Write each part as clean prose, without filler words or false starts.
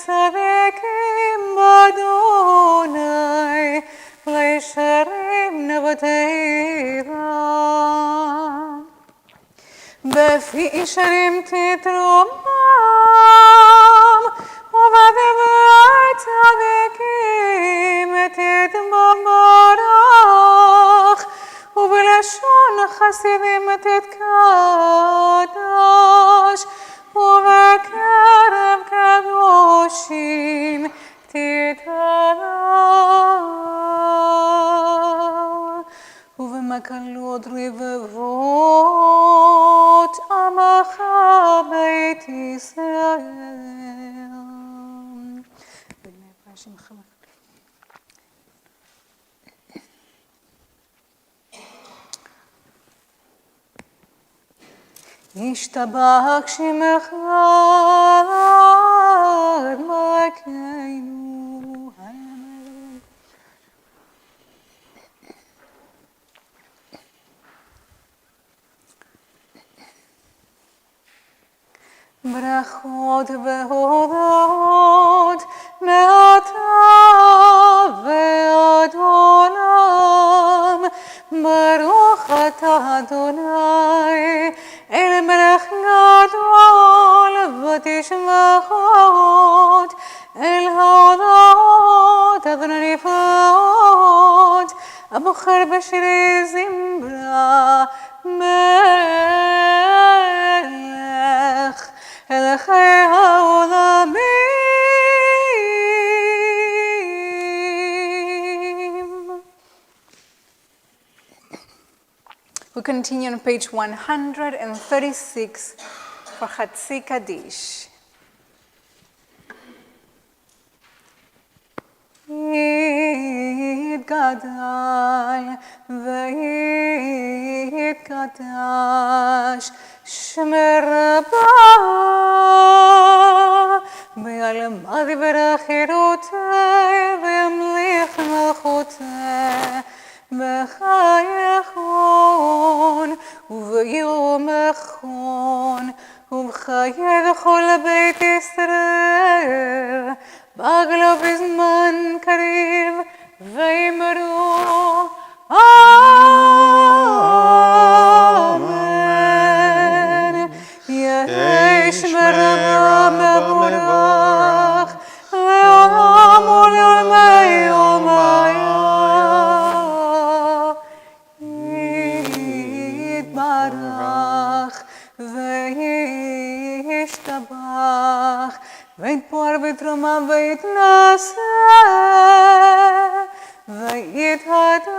צדיקים באדוני, וישרים נבטים. בפי ישרים תתרומם, ובדברי צדיקים תתברך, ובלשון חסידים תתקדש, ובקרב קדושים תתהדר, ובמקלות רבבות עמך בית ישראל. ישתבח שמך מלכנו. ברכות והודות מעתה ועד עולם, ברוך אתה אדוני אל מלך גדול ותשמחות, אל ההודות אדוני נפלאות, הבוחר בשירי זמרה מלך אלוהי העולמים. We continue on page 136 for Hatzi Kaddish. יתגדל ויתקדש שמי רבה, וילמד יברך חירותי וימליך מלכותי, בחייכון וביום אחרון, ובחיי כל בית ישראל, בגלו בזמן קריב, ויאמרו אמן. יהי שמי רבה מבורך, לעולם ולעולמי עולמי. יתברך וישתבח, ויתפאר בתרומה ויתנשא, ויתהדר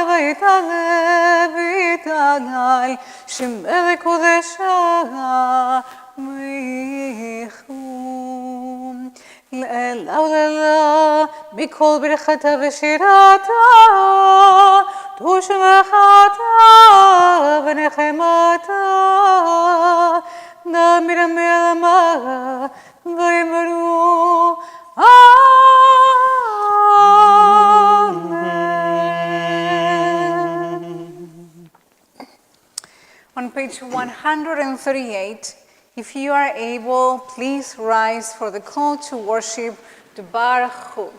ויתעלה ויתעגל, שמי קודשה ויחום. לעילא ולעילא בכל ברכתה ושירתה, תושבחתה ונחמתה, נאמר מעלמה ויאמרו Amen. On page 138, if you are able, please rise for the call to worship the Baruch Hu.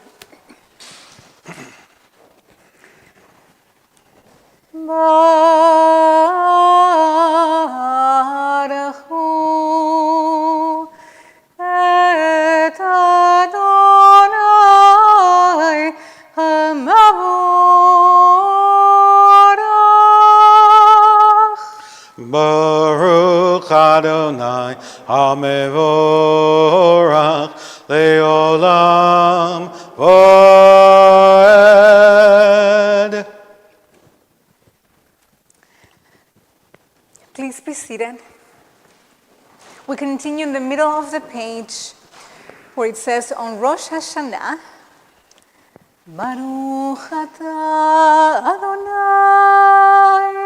Baruch Hu et Adonai HaMevorach. Baruch Adonai HaMevorach le'olam va'ed. Please be seated. We continue in the middle of the page where it says on Rosh Hashanah, Baruch atah Adonai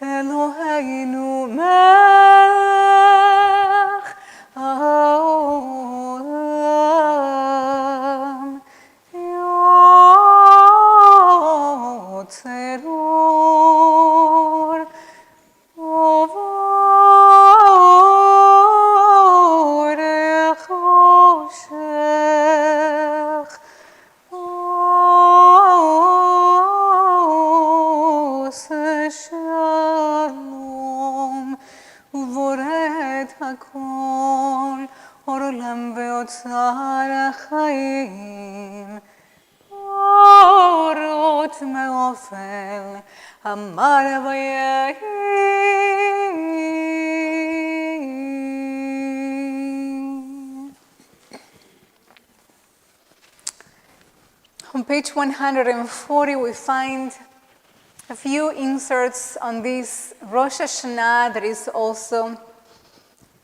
Eloheinu melech haolam yotzer or uvor הכל, אור עולם ואוצר החיים. אורות מעופל, המר ויהי. On page 140, we find a few inserts on this Rosh Hashanah, that is also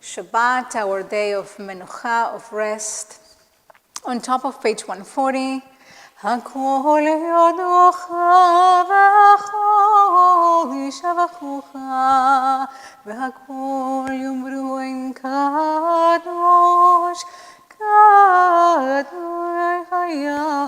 Shabbat, our day of Menucha, of rest. On top of page 140, הכל יודוך והכל ישבחוך והכל יאמרו אין קדוש קדוש היה.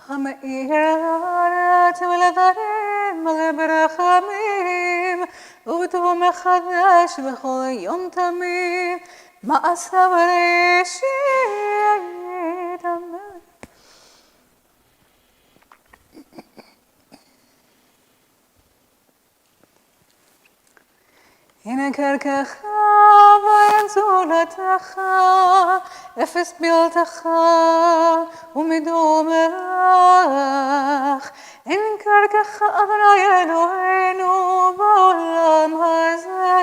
המאיר לארץ ולדברים מלא ברחמים ובטובו מחדש בכל יום תמיד מעשיו ראשית אמן. הנה קרקך ואין זולתך, אפס בלתך ומדומך. אין קרקך אדוני אלוהינו בעולם הזה,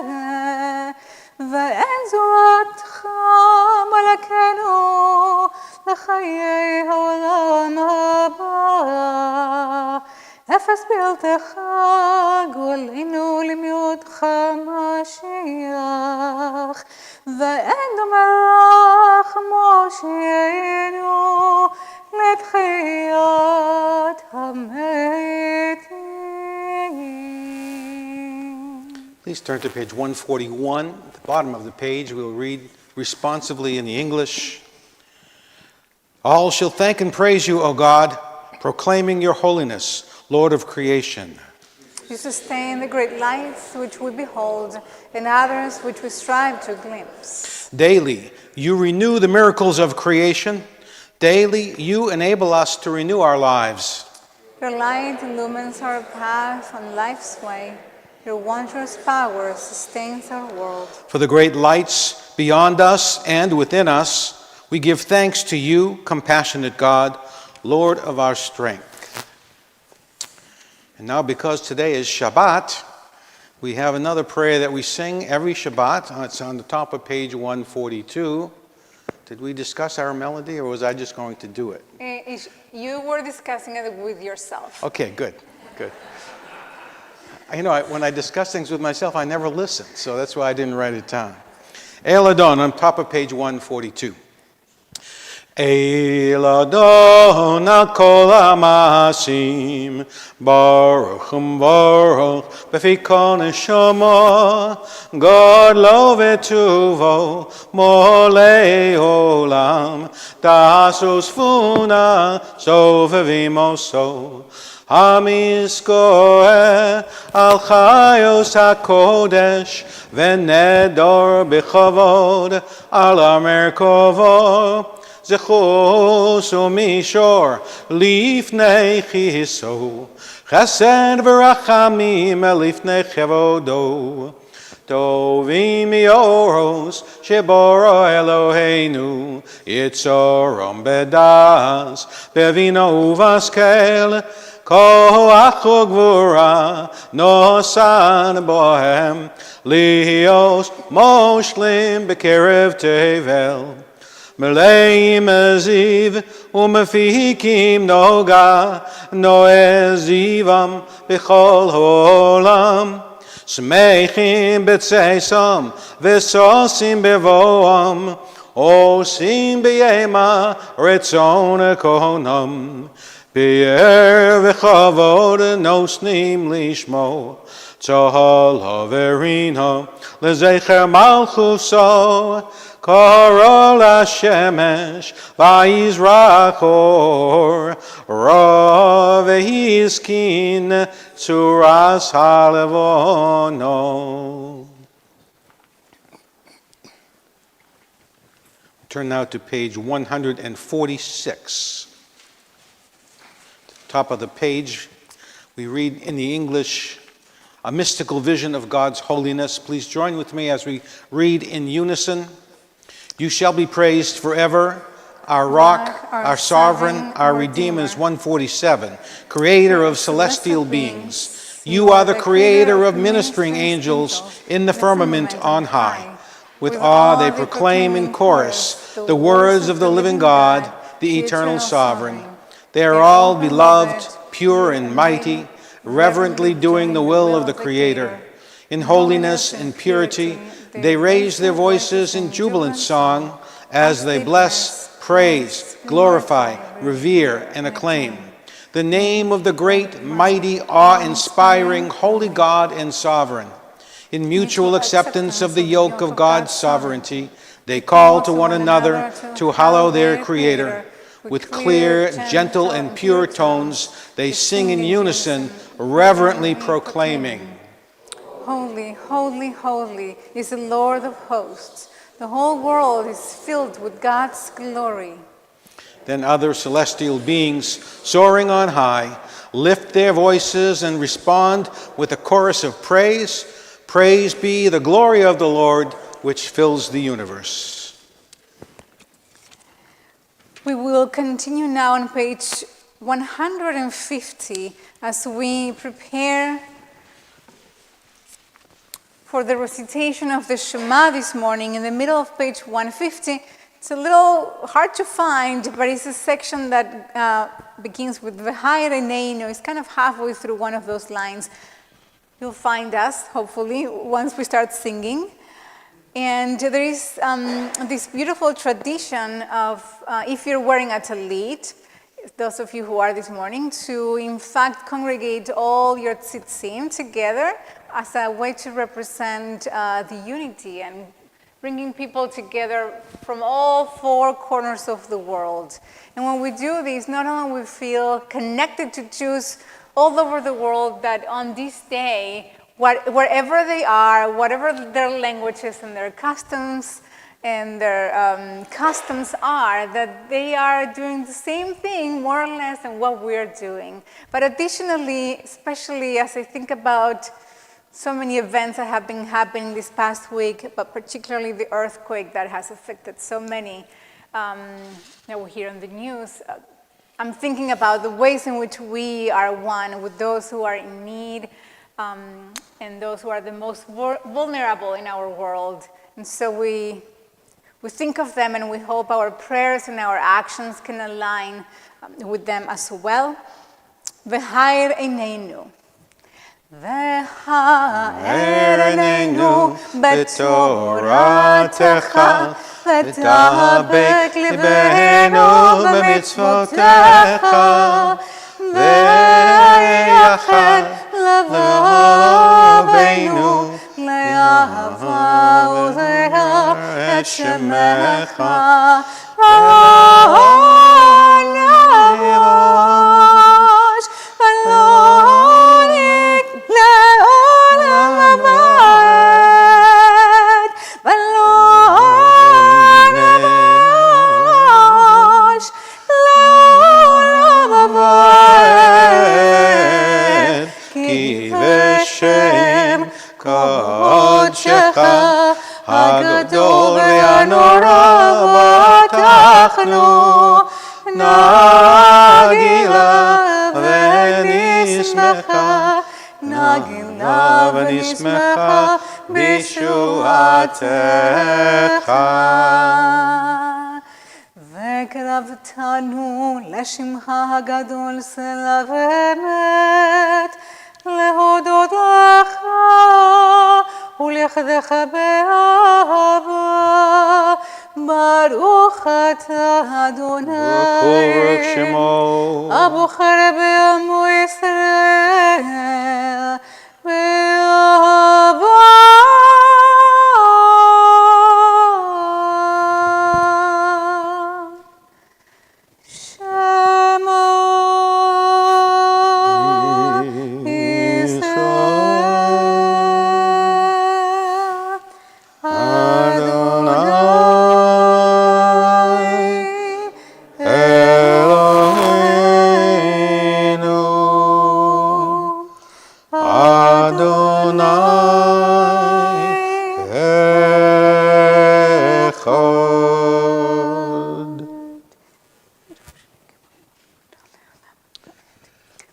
ואין זולתך מלכנו לחיי העולם הבא. אפס בלתך גואלנו למיעוטך משיח, ואין דומה לך מושיענו לתחיית המתים. Please turn to page 141. At the bottom of the page, we'll read responsively in the English. All shall thank and praise you, O God, proclaiming your holiness, Lord of creation. You sustain the great lights which we behold, and others which we strive to glimpse. Daily, you renew the miracles of creation. Daily, you enable us to renew our lives. Your light illumines our path on life's way. Your wondrous power sustains our world. For the great lights beyond us and within us, we give thanks to you, compassionate God, Lord of our strength. And now, because today is Shabbat, we have another prayer that we sing every Shabbat. It's on the top of page 142. Did we discuss our melody, or was I just going to do it? You were discussing it with yourself. Okay, good. You know, when I discuss things with myself, I never listen, so that's why I didn't write it down. El Adon, on top of page 142. El Adon al kol ha'masim, baruch b'fi kol neshama, God lo v'tuvo, molei olam, ta'asos funa, sovevimoso, hamiskoe al chayos hakodesh, v'nedor b'chavod al amerkovo, Zechos umishor lifnei chiso, chesed v'rachamim lifnei chevodo, tovim yoros sheboro Eloheinu, yitzorom bedas, bevino uvaskel, koach ugvura, nosan bohem, lios moshlim bekerev tevel. Meleim aziv umefikim noga noezivam b'chol ha'olam smechim b'tzeisam v'sosim bevoam osim b'yema retzon kohonam b'yer v'chavod nosnim lishmo tzahal haverina lezecher malchuso Korol HaShemesh va'yizrachor Ra ve'hizkin tzuras ha'levono. Turn now to page 146. top of the page. We read in the English, a mystical vision of God's holiness. Please join with me as we read in unison. You shall be praised forever, our rock, our sovereign, our redeemer. 147, creator of celestial beings. You are the creator of ministering angels in the firmament on high. With awe they proclaim in chorus the words of the living God, the eternal sovereign. They are all beloved, pure and mighty, reverently doing the will of the Creator. In holiness and purity, they raise their voices in jubilant song as they bless, praise, glorify, revere, and acclaim the name of the great, mighty, awe-inspiring, holy God and sovereign. In mutual acceptance of the yoke of God's sovereignty, they call to one another to hallow their Creator. With clear, gentle, and pure tones, they sing in unison, reverently proclaiming, Holy, holy, holy is the Lord of hosts. The whole world is filled with God's glory. Then other celestial beings, soaring on high, lift their voices and respond with a chorus of praise. Praise be the glory of the Lord, which fills the universe. We will continue now on page 150 as we prepare for the recitation of the Shema this morning. In the middle of page 150, it's a little hard to find, but it's a section that begins with V'hai Reneinu. It's kind of halfway through one of those lines. You'll find us, hopefully, once we start singing. And there is this beautiful tradition of, if you're wearing a talit, those of you who are this morning, to in fact congregate all your tzitzim together as a way to represent the unity and bringing people together from all four corners of the world. And when we do this, not only we feel connected to Jews all over the world, that on this day, wherever they are, whatever their languages and their customs and their customs are, that they are doing the same thing, more or less, than what we're doing. But additionally, especially as I think about so many events that have been happening this past week, but particularly the earthquake that has affected so many that we hear on the news, I'm thinking about the ways in which we are one with those who are in need, and those who are the most vulnerable in our world. And so we think of them, and we hope our prayers and our actions can align with them as well. V'hai Reneinu. V'hai Reneinu b'toratecha v'dabek libeinu b'mitzvotecha v'yachad לבבינו לאהבה ולאה את שמך ונבוש ולא לעולם הבא ולא נבוש לעולם הבא בשם קודשך הגדול והנורא פתחנו נגילה ונשמחה נגילה ונשמחה בישועתך וקרבתנו לשמך הגדול סלע ואמת להודות לך ולכבודך באהבה. ברוך אתה אדוני הבוחר בעמו ישראל באהבה. Eloheinu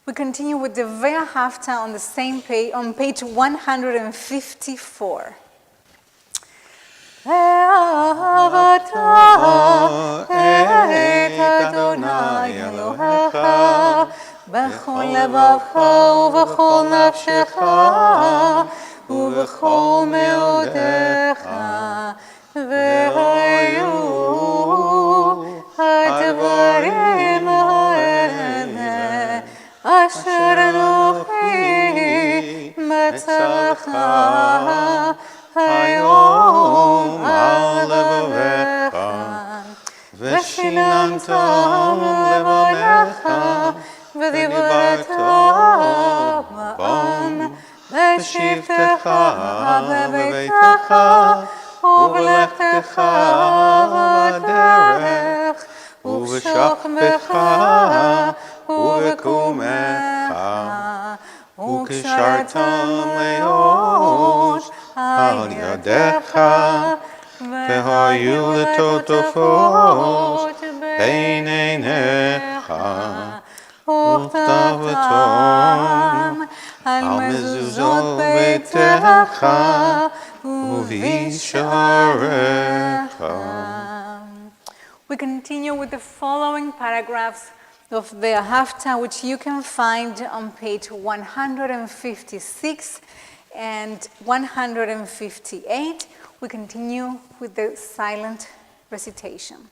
We continue with the Haftarah on the same page, on page 154. ואהבת את אדוני אלוהיך בכל לבבך ובכל נפשך ובכל מאודיך, והיו הדברים האלה אשר אנוכי מצווך היום על לבביך, ושיננתם לבניך, ודיברת בם בשבתך בביתך ובלכתך בדרך ובשוכבך ובקומך, וקשרתם לאוש על ידיך, והיו לטוטפות בין עיניך, וכתבתם על מזוזות ביתך ובשעריך. We continue with the following paragraphs of the Haftarah, which you can find on page 156 and 158. We continue with the silent recitation.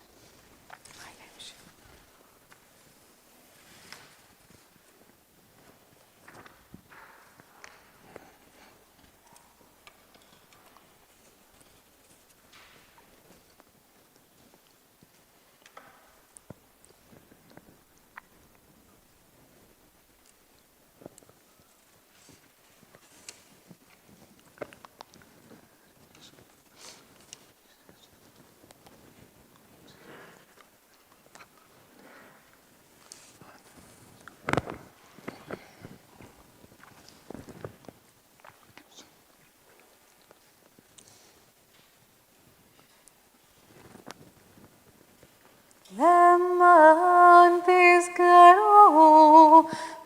למען תזכרו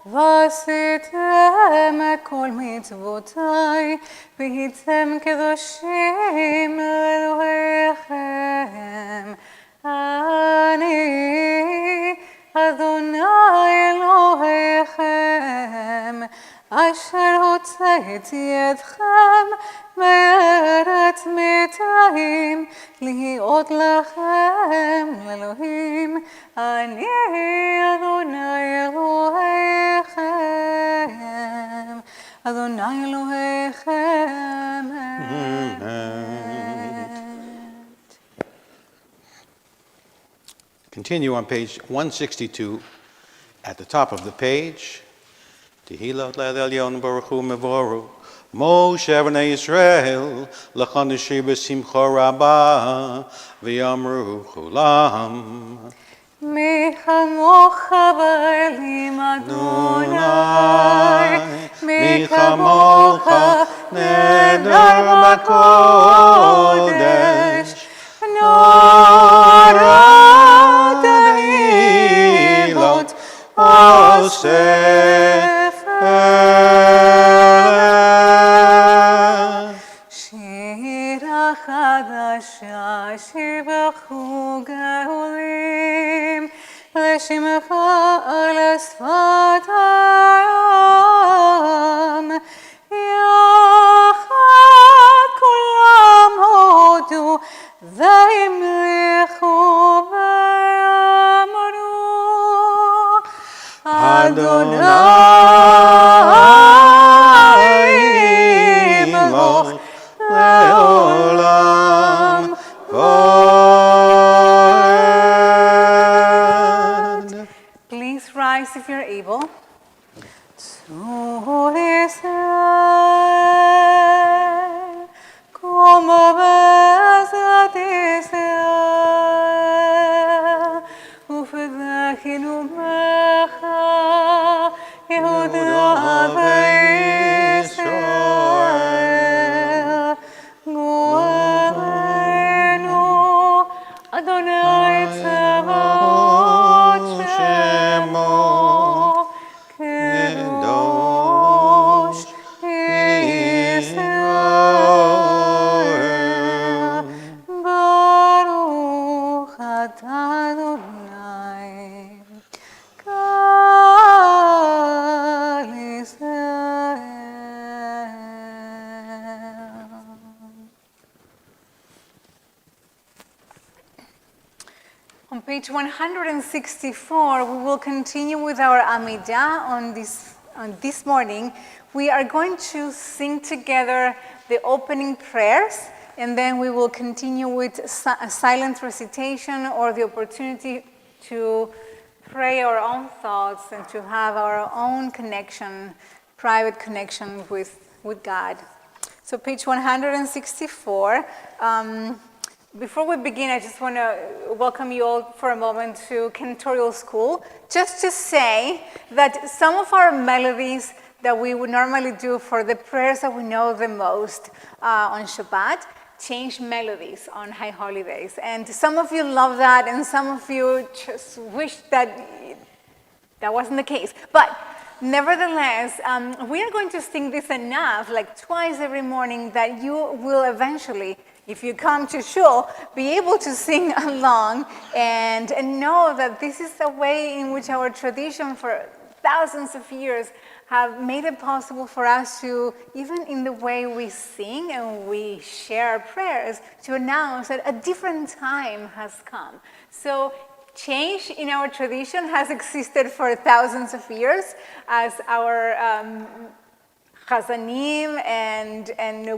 ועשיתם את כל מצוותיי והייתם קדושים לאלוהיכם. אני אדוני אלוהיכם אשר הוצאתי אתכם מארץ מצרים להיות לכם לאלוהים. אני אדוני אלוהיכם, אדוני אלוהיכם. Continue on page 162 at the top of the page. Tehillah l'Elyon Baruch Hu Mevoru Moshe v'nei Yisrael l'chan nishir b'simcha rabbah v'yamru chulam מי כמוך באלים אדוני, מי כמוך נהדר בקודש, נורת תהילות אוסף שירה חדשה שבחו גאולים לשמך על שפת העם. יחד כולם הודו וימלכו ויאמרו אדוני ימלוך לעולם ועד. Please rise if you're able. To Israel, como besat Israel, ufedachinu mecha, Yehuda ve'Yisrael, go'enu, Adonai tzavot shemo, page 164, we will continue with our Amida on this morning. We are going to sing together the opening prayers, and then we will continue with a silent recitation or the opportunity to pray our own thoughts and to have our own connection, private connection with God. So page 164. Before we begin, I just want to welcome you all for a moment to Cantorial School. Just to say that some of our melodies that we would normally do for the prayers that we know the most on Shabbat change melodies on high holidays. And some of you love that, and some of you just wish that wasn't the case. But nevertheless, we are going to sing this enough, like twice every morning, that you will eventually, if you come to shul, be able to sing along and know that this is a way in which our tradition for thousands of years have made it possible for us to, even in the way we sing and we share prayers, to announce that a different time has come. So change in our tradition has existed for thousands of years as our Chazanim and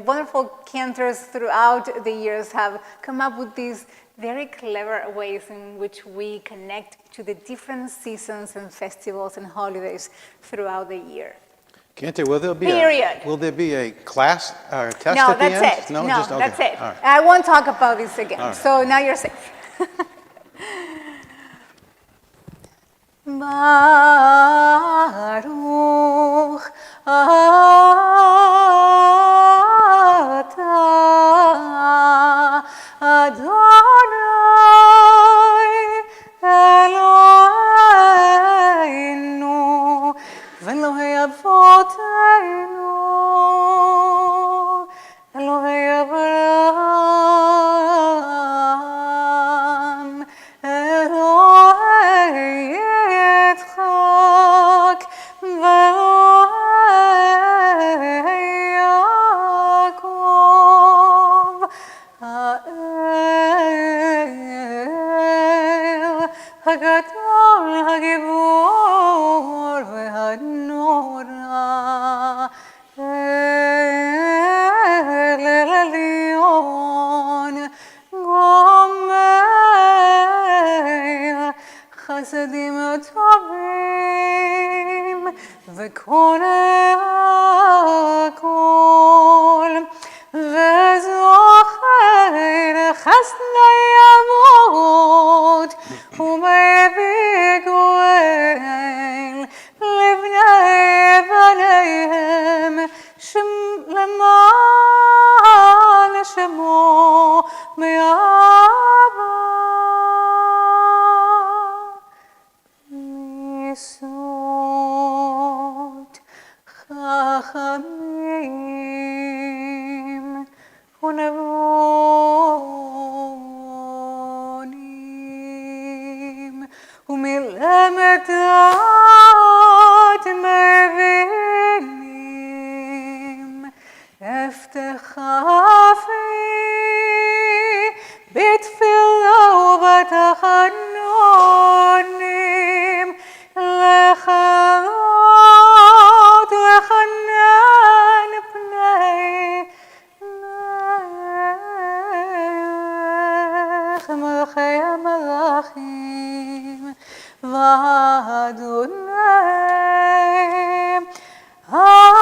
wonderful cantors throughout the years have come up with these very clever ways in which we connect to the different seasons and festivals and holidays throughout the year. Cantor, will there be a class or test No, at the end? that's it. No, just, okay. that's it. All right. I won't talk about this again. All right. So now you're safe. Baruch atah Adonai Eloheinu v'Elohei avoteinu Elohei Avraham Elohei Yitzchak v'Elohei Yaakov Ha'el Hagadol Hagibor v'Hanora El Elyon Gomer Chasadim Tovim v'Konei HaKol v'Zocher Chesdei Avot u'Mevei Goel Livnei Baneihem Leman Shemo Me'ava Misot Chachamim Unevonim Umilemedat Mevinim Eftechafi Bitfilo Batachanonim Lechalot Lechanan Pnei Melech HaMelachim V'Adonai Adonim.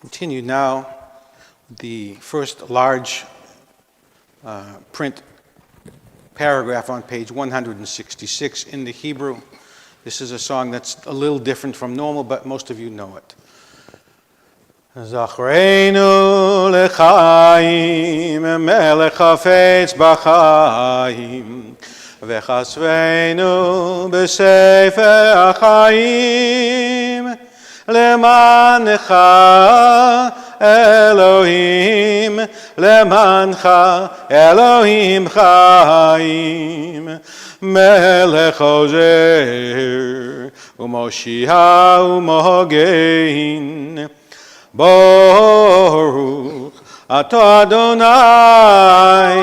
Continue now the first large print paragraph on page 166 in the Hebrew. This is a song that's a little different from normal, but most of you know it. Zachreinu lechaim, melech hafetz b'chaim, v'chasveinu b'sefer ha'chaim, lemancha Elohim, lemancha Elohim chaim, melech ozer, u'moshiach u'mogein, Baruch atah Adonai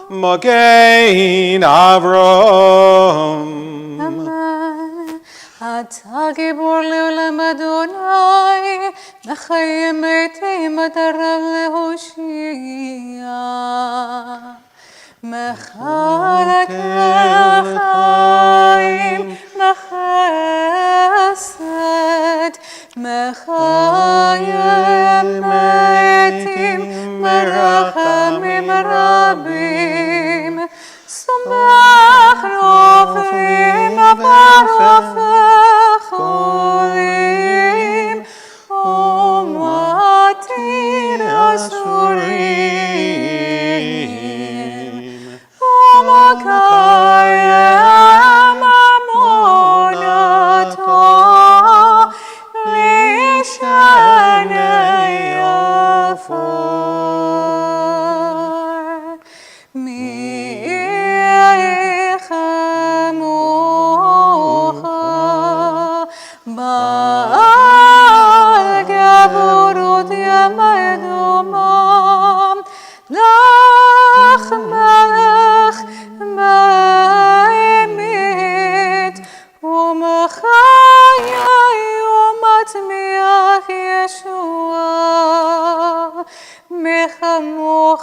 Magen Avram. Amen. אתה גיבור לעולם אדוני, מחיים מתים אתה רב להושיע. מחלק לחיים, מחסד, מחיים מתים, מרחמים רבים. סומך רופאים ורופא חולים, ומתיר אסורים, ומקיים אמונתו לשני עפר. מי כמוך בעל גבורות ימי דומם, לך מלך באמת, ומחיי ומצמיח ישועה. מחמוך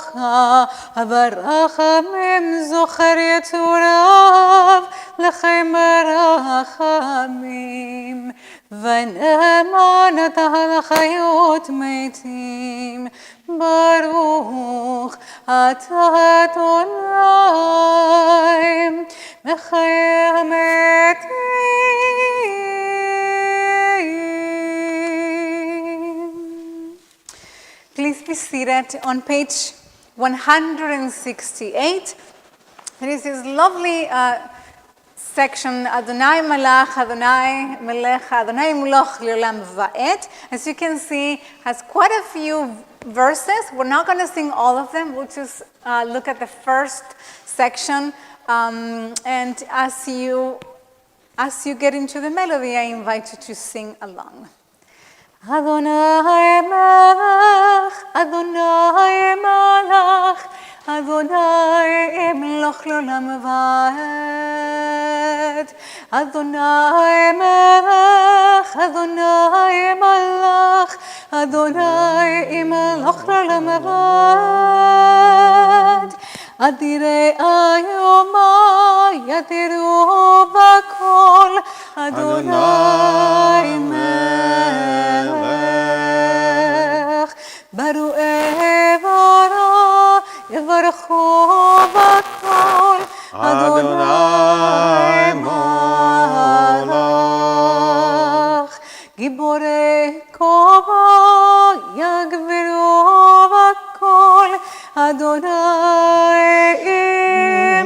ברחמים זוכר יצוריו, לכם רחמים, ונאמן אתה לחיות מתים. ברוך אתה אדוני מחיה המתים. Please be seated on page 168. There is this lovely section, Adonai Malach, Adonai Melech, Adonai Moloch Leolam Va'et. As you can see, has quite a few verses. We're not going to sing all of them. We'll just look at the first section. And as you get into the melody, I invite you to sing along. Adonai Melech, Adonai Malach, Adonai Moloch Leolam Va'ed. Adonai Melech, Adonai Malach, Adonai Moloch Leolam Va'ed. Adirei ayoma yadiru bakol, Adonai Melech. Baru evara yevarcho bakol, Adonai Malach. Giborei kova yagviru bakol, Adonai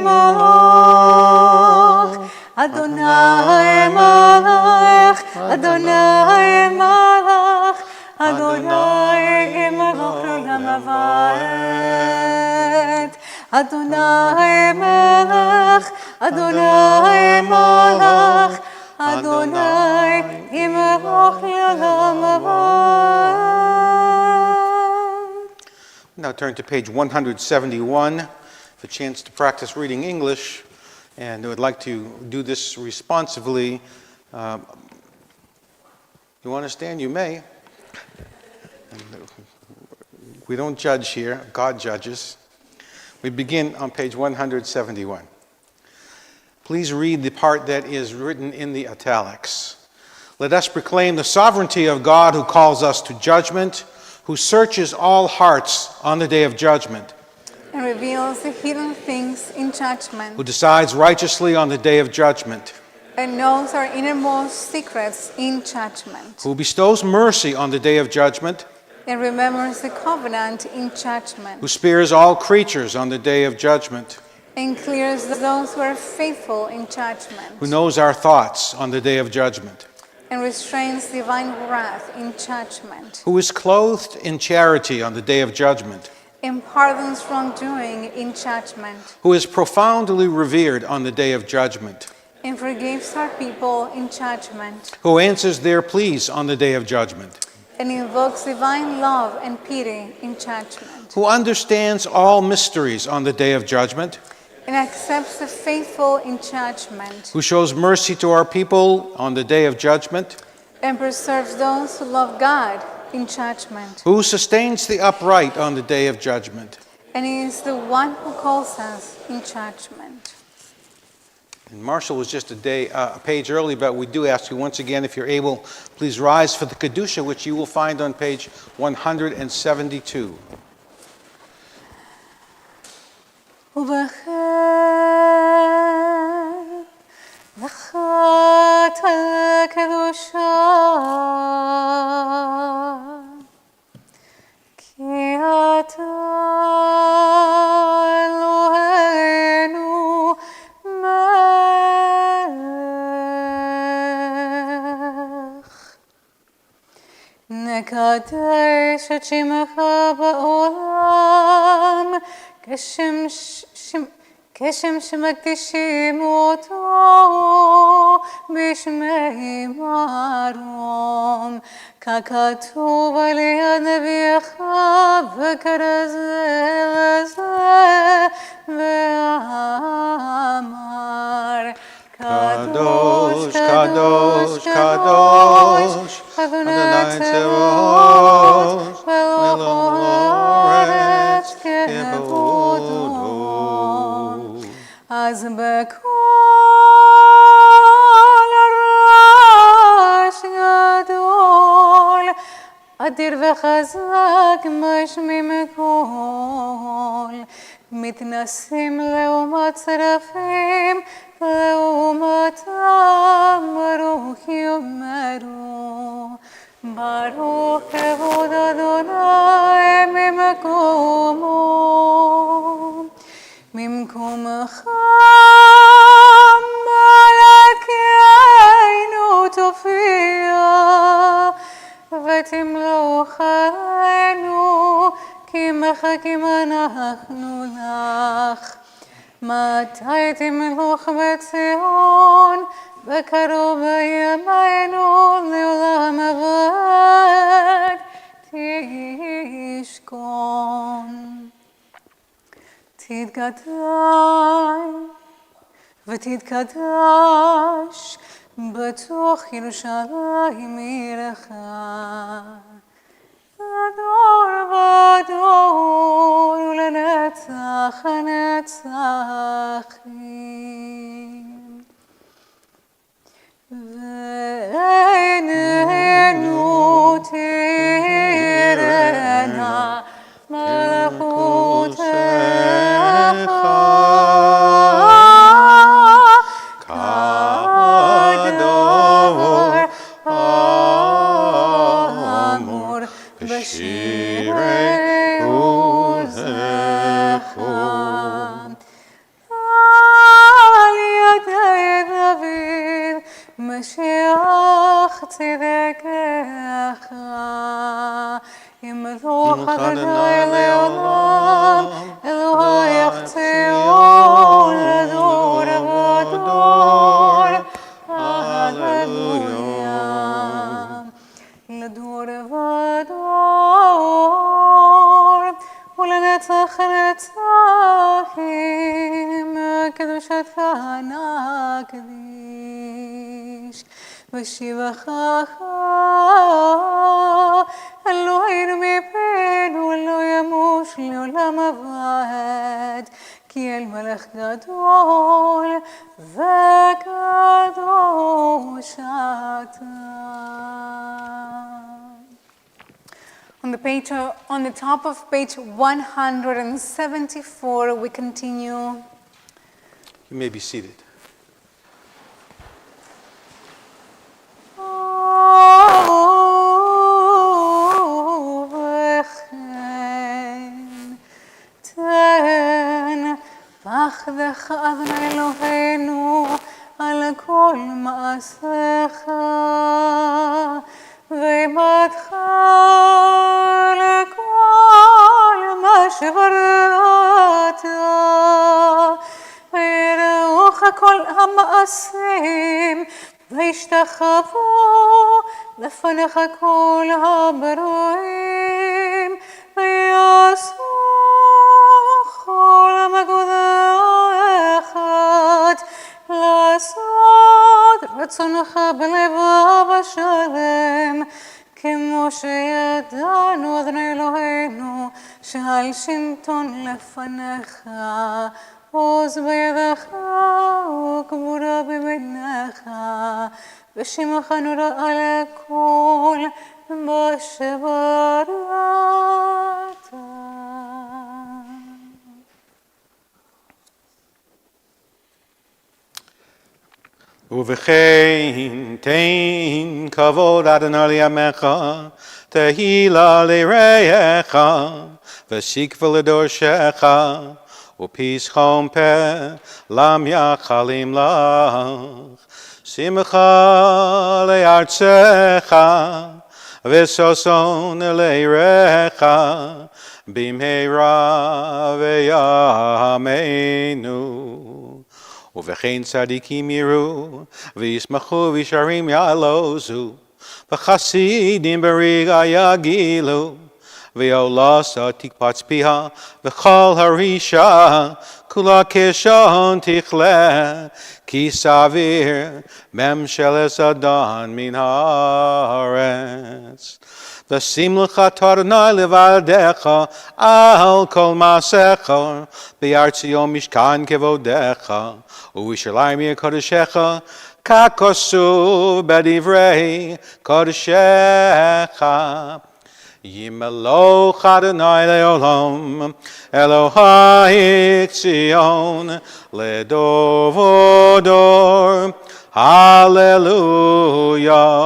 Malach, Adonai Malach, Adonai Malach, Adonai Malach Leolam Va'ed. Adonai Melech, Adonai Malach, Adonai Malach Leolam Va'ed. Now turn to page 171. Have a chance to practice reading English, and I would like to do this responsively. You want to stand? You may. We don't judge here. God judges. We begin on page 171. Please read the part that is written in the italics. Let us proclaim the sovereignty of God who calls us to judgment, who searches all hearts on the day of judgment, and reveals the hidden things in judgment, who decides righteously on the day of judgment, and knows our innermost secrets in judgment, who bestows mercy on the day of judgment, and remembers the covenant in judgment, who spares all creatures on the day of judgment, and clears those who are faithful in judgment, who knows our thoughts on the day of judgment, and restrains divine wrath in judgment, who is clothed in charity on the day of judgment, and pardons wrongdoing in judgment, who is profoundly revered on the day of judgment, and forgives our people in judgment, who answers their pleas on the day of judgment, and invokes divine love and pity in judgment, who understands all mysteries on the day of judgment, and accepts the faithful in judgment, who shows mercy to our people on the day of judgment, and preserves those who love God in judgment, who sustains the upright on the day of judgment. and He is the one who calls us in judgment. And Marshall was just a page early, but we do ask you once again, if you're able, please rise for the Kedusha, which you will find on page 172. נקדש את שמך בעולם, כשם שמקדישים אותו בשמי מרום, ככתוב על יד נביאך וכרז לזה ואמר קדוש, קדוש, קדוש, אדוני צבאות, מלוא הארץ כבודו. אז בקול רעש גדול, אדיר וחזק משמיעים קול, מתנסים לעומת שרפים, לעומתם ברוך יאמרו, ברוך כבוד אדוני ממקומו, ממקומך מלכנו תופיע, ותמלוך עלינו, כי מחכים אנחנו לך. מתי תמלוך בציון, בקרוב בימינו לעולם אבד תשכון. תתקדש ותתקדש בתוך ירושלים עירך, לדור ודור ולנצח הנצחים. ועינינו תראנה מלכותך, כדור אמור בשירי עוזך, על ידי דוד משיח צדקך, ימלוך אדוני לעולם, אלוהיך ציון לדור ודור, הללויה, לדור ודור ולנצח נצחים, קדושתך נקדיש ושיבחך אלוהינו מפנו לא ימוש לעולם אבד, כי אל מלך גדול וקדוש אתה. On the top of page 174, we continue. You may be seated. תן פחדך אדוני אלוהינו על כל מעשיך, ואימתך לכל מה שבראת, ויראוך כל המעשים, וישתחוו לפניך כל הברואים, ויעשו כל המגודך לעשות רצונך בלבב השלם, כמו שידענו, אדוני אלוהינו, שעל שלטון לפניך, עוז בידך וגבורה במידך, ושמך נורא על הכל מה שבראת. ובכן תן כבוד אדוני לימיך, תהילה ליראיך, ושקווה לדורשך, ופשחום פה למייחלים לך. שמחה לארצך, וששון ליראיך, במהרה בימינו. ובכן צדיקים יראו, וישמחו וישרים יעלוזו, וחסידים ברגע יגילו, ויעלסה תקפץ פיה, וכל הרישה, כולה כשעון תכלה, כי סביר ממשלת אדון מן הארץ. ושים לך תורנה לבדך על כל מעשיך, בארץ ציון משכן כבודך, ובירושלים עיר קודשך, ככתוב בדברי קודשך. ימלוך אדוני לעולם, אלוהי ציון, לדור ודור, הללויה.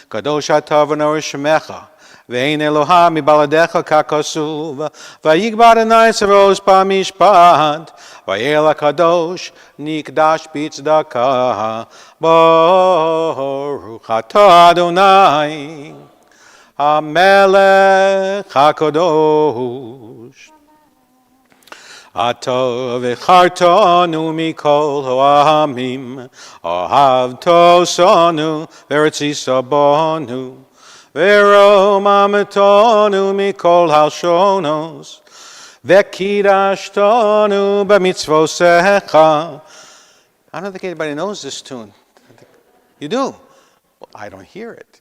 קדוש אתה ונורא שמך, ואין אלוה מבלעדיך ככתוב, ויגבר אדוני צבאות במשפט, ויהיה לקדוש נקדש בצדקה. ברוך אתה אדוני המלך הקדוש. אתה בחרתנו מכל העמים, אהבתנו ורצית בנו, ורוממתנו מכל הלשונות, וקידשתנו במצוותיך. I don't think anybody knows this tune. You do? Well, I don't hear it.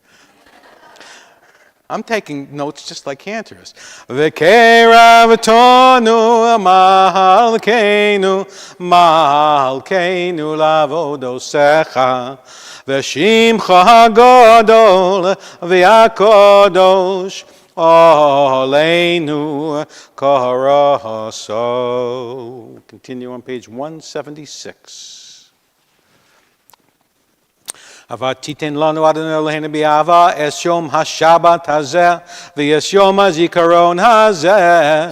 I'm taking notes just like Cantor's. V'keravtonu malkeinu, malkeinu lavodosecha, v'shimcha hagadol v'akadosh aleinu karaso. Continue on page 176. אבל תיתן לנו אדוני אלוהינו באהבה את יום השבת הזה ואת יום הזיכרון הזה,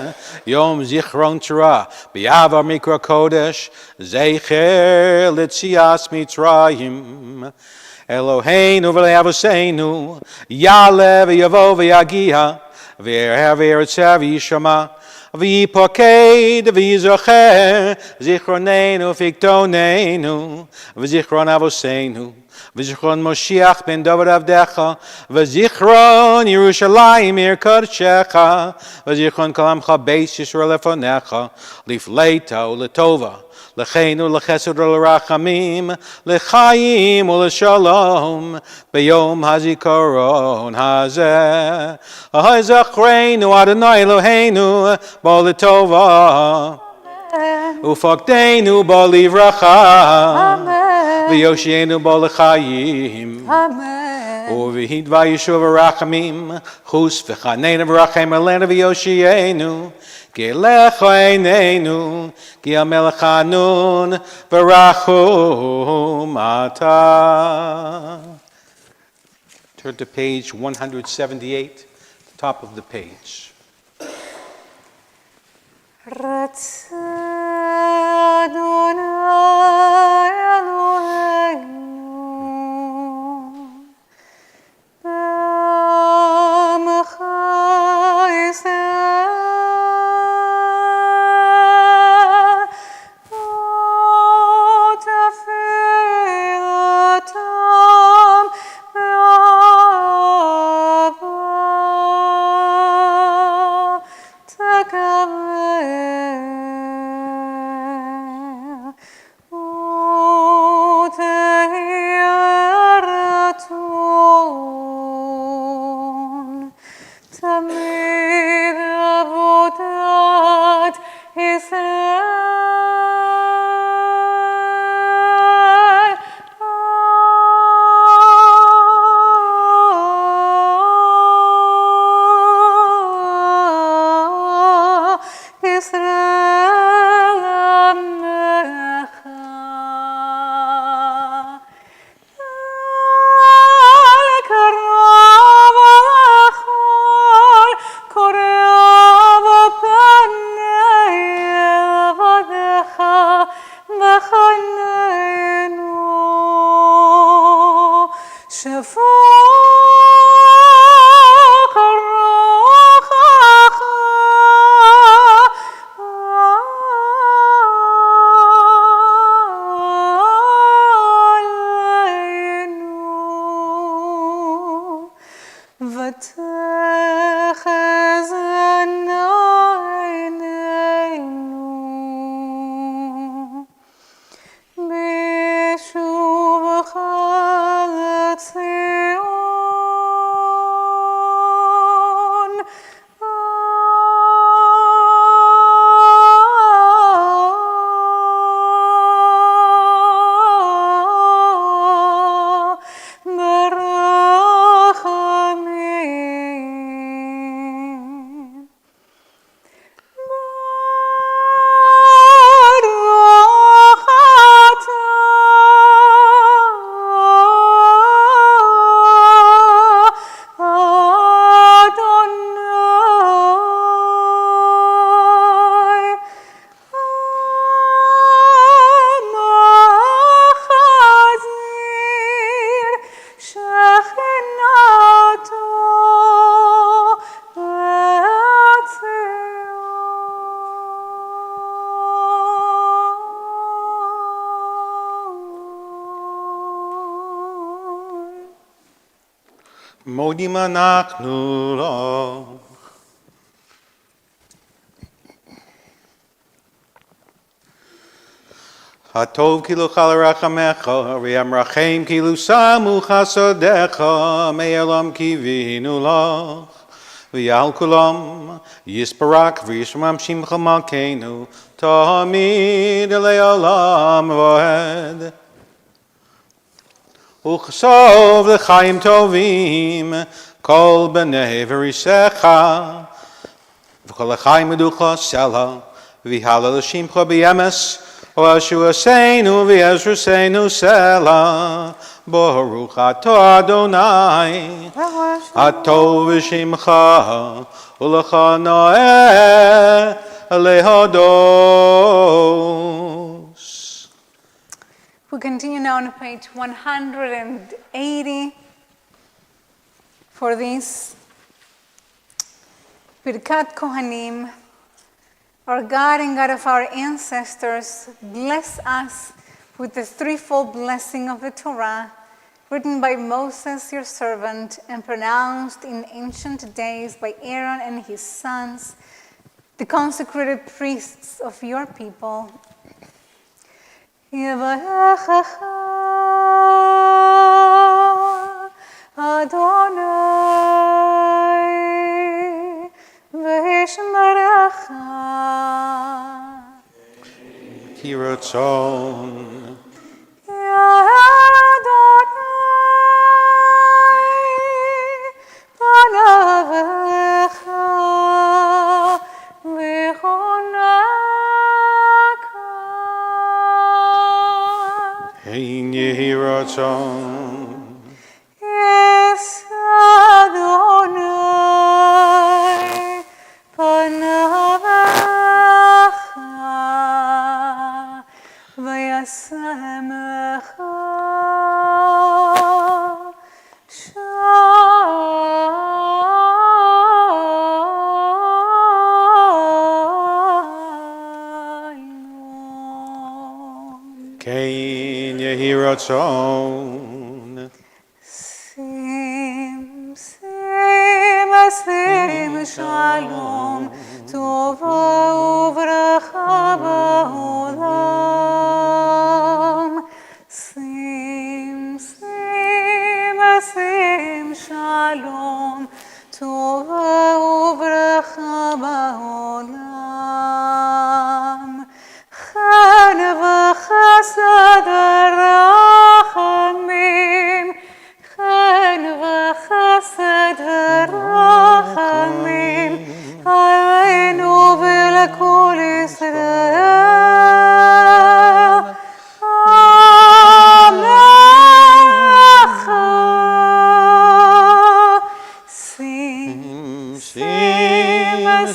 יום זיכרון תורה באהבה מקרא קודש, זכר ליציאת מצרים. אלוהינו ולאבותינו יעלה ויבוא ויגיע, ויראה וירצה וישמע, ויפקד ויזכר זיכרוננו ופקדוננו, וזיכרון אבותינו, וזיכרון משיח בן דוד עבדך, וזיכרון ירושלים עיר קודשך, וזיכרון כל עמך בית ישראל לפניך, לפלטה ולטובה, לחן ולחסד ולרחמים, לחיים ולשלום, ביום הזיכרון הזה. זכרנו אדוני אלוהינו בו לטובה, ופקדנו בו לברכה, ויושיענו בו לחיים. ובהדבר ישוב ורחמים, חוס וחננו ורחם עלינו ויושיענו, כי אליך עינינו, כי המלך חנון ורחום אתה. Turn to page 178, top of the page. רצה אדוני אלוהינו בעמך ישראל ותפילתם בעמך ישראל עמך. אל קרוב החול, קרב פני עבדך, בחננו. שפוך רוחך עלינו, ותחזינה עינינו בשובך לציון. ברחמים. ברוך אתה אדוני המחזיר שכינתו לציון. מודים אנחנו לו. הטוב כאילו חל רחמך, והמרחם כאילו שמו חסדיך, מעולם קיווינו לך. ויעל כולם יספרק וישמם שמך מלכנו, תמיד לעולם ועד. וכסוף לחיים טובים, כל בני וריסך, וכל החיים מדוכה סלע, ויהלל שמך בימס, וישוענו וישרסנו סלע. ברוך אתה אדוני, הטוב בשמך, ולך נאה להודות. We continue now on page 180 for this Birkat Kohanim. Our God and God of our ancestors, bless us with the threefold blessing of the Torah, written by Moses, your servant, and pronounced in ancient days by Aaron and his sons, the consecrated priests of your people. יברכך אדוני וישמרך כי רצון. אדוני פניו וחונק. אין יהי רצון. Yes, Adonai, panavecha, vayasamecha, shalom. כן יהי רצון. שים שלום, טובה וברכה בעולם. שים שלום, טובה וברכה בעולם. חן וחסד ורחמים, חן וחסד ורחמים, עלינו ועל ולכל ישראל.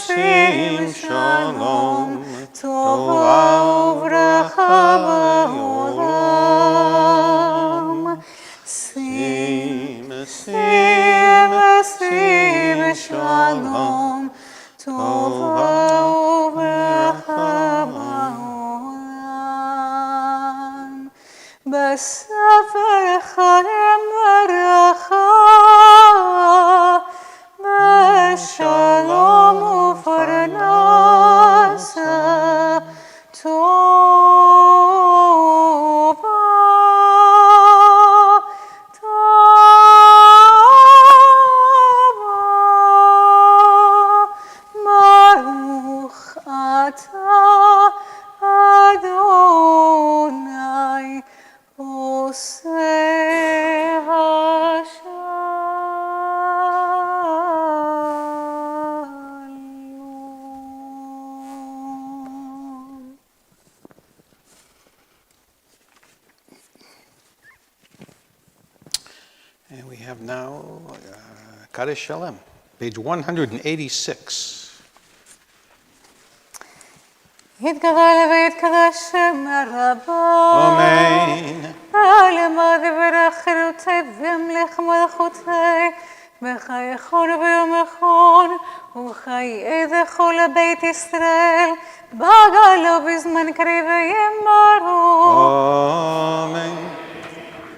שים שלום, טובה וברכה בעולם. שים שלום, טובה וברכה בעולם. בספר חיים ברכה, בשלום ופרנסה טובה, ברוך אתה אדוני עושה And we have now Kadesh Shalem, page 186. יתגדל ויתקדש שם רבה. Amen. למד וברך חירותי וימלך מלכותי, בחייכון וביומכון, וחיי לכל בית ישראל, בגלו בזמן קריב וימרו. Amen.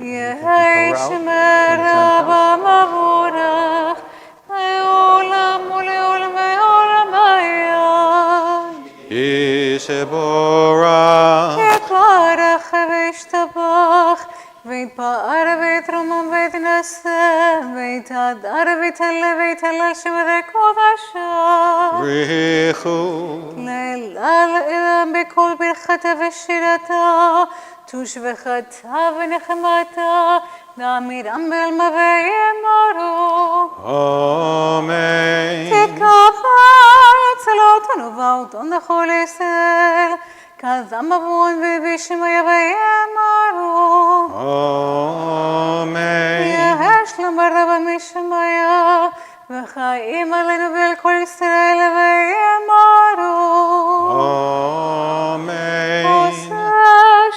יהי שמר רבה מבורך, לעולם ולעולמי עולמי. ישבורך. יתברך וישתבח, ויתפאר ויתרומם ויתנשא, ויתהדר ויתהלל ויתהלל שמי קודשו. בריחו. להלל אילם בכל ברכתה ושירתה, תושבחתה ונחמתה, להמירם בעלמה ויאמרו. Amen. תקבל צלותנו ואותנו לכל ישראל, כזם אבון ובשמיה ויאמרו. Amen. יהי שלום רבה משמיה, וחיים עלינו ועל כל ישראל ויאמרו. Amen. עושה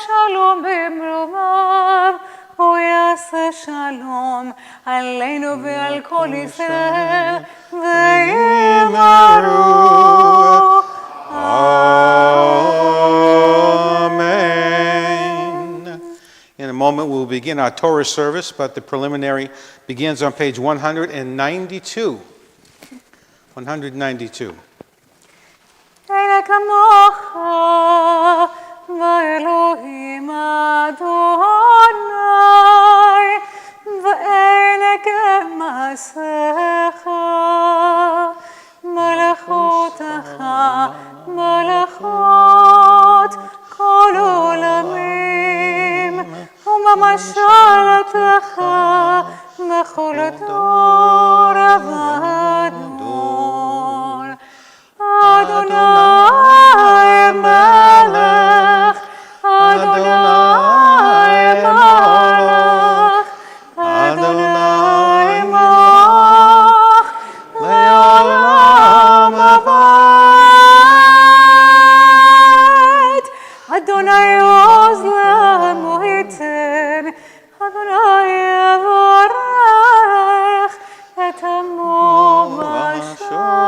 שלום במרומיו, הוא יעשה שלום עלינו ועל כל ישראל ויאמרו. Amen. In a moment, we'll begin our Torah service, but the preliminary begins on page 192. 192. אין כמוך באלוהים אדוני, ואין כמעשיך. מלכותך מלכות כל עולמים, וממשלתך בכל דור ודור. אדוני מלך, אדוני מלך, אדוני מלך, לעולם הבית. אדוני עוז לעמו ייתן, אדוני יברך את עמו בשלום.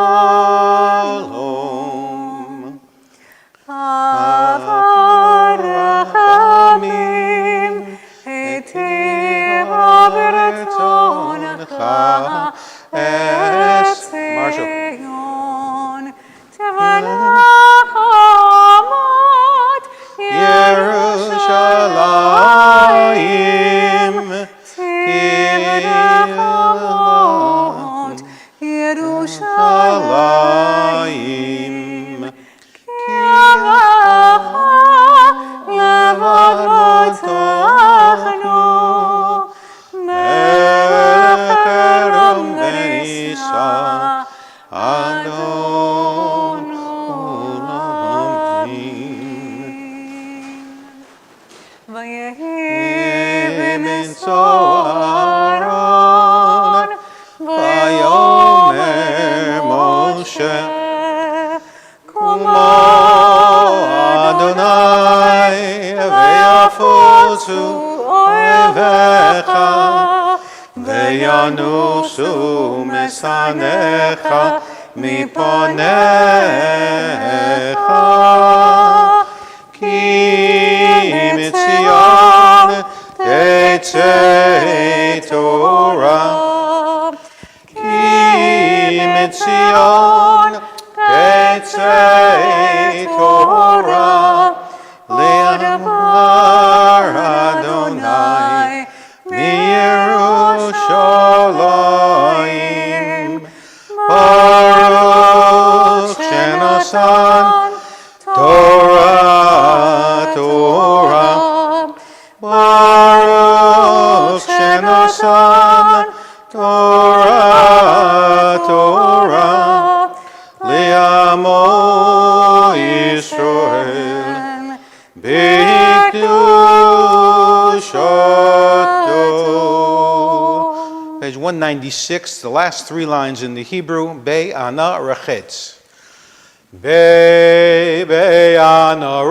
הרחמים היטיב ברצונך את ציון, תברך עמות ירושלים, תברך עמות ירושלים, כי וינוסו משנאיך מפניך. כי מציון תצא תורה, כי מציון תצא תורה, לאמר אדוני מירושלים. ברוך שנשן תורה תורה, ברוך שנשן תורה תורה, לעמו ישראל בקדושתו. Page 196, the last three lines in the Hebrew, Be'ana Rechetz. Be'ana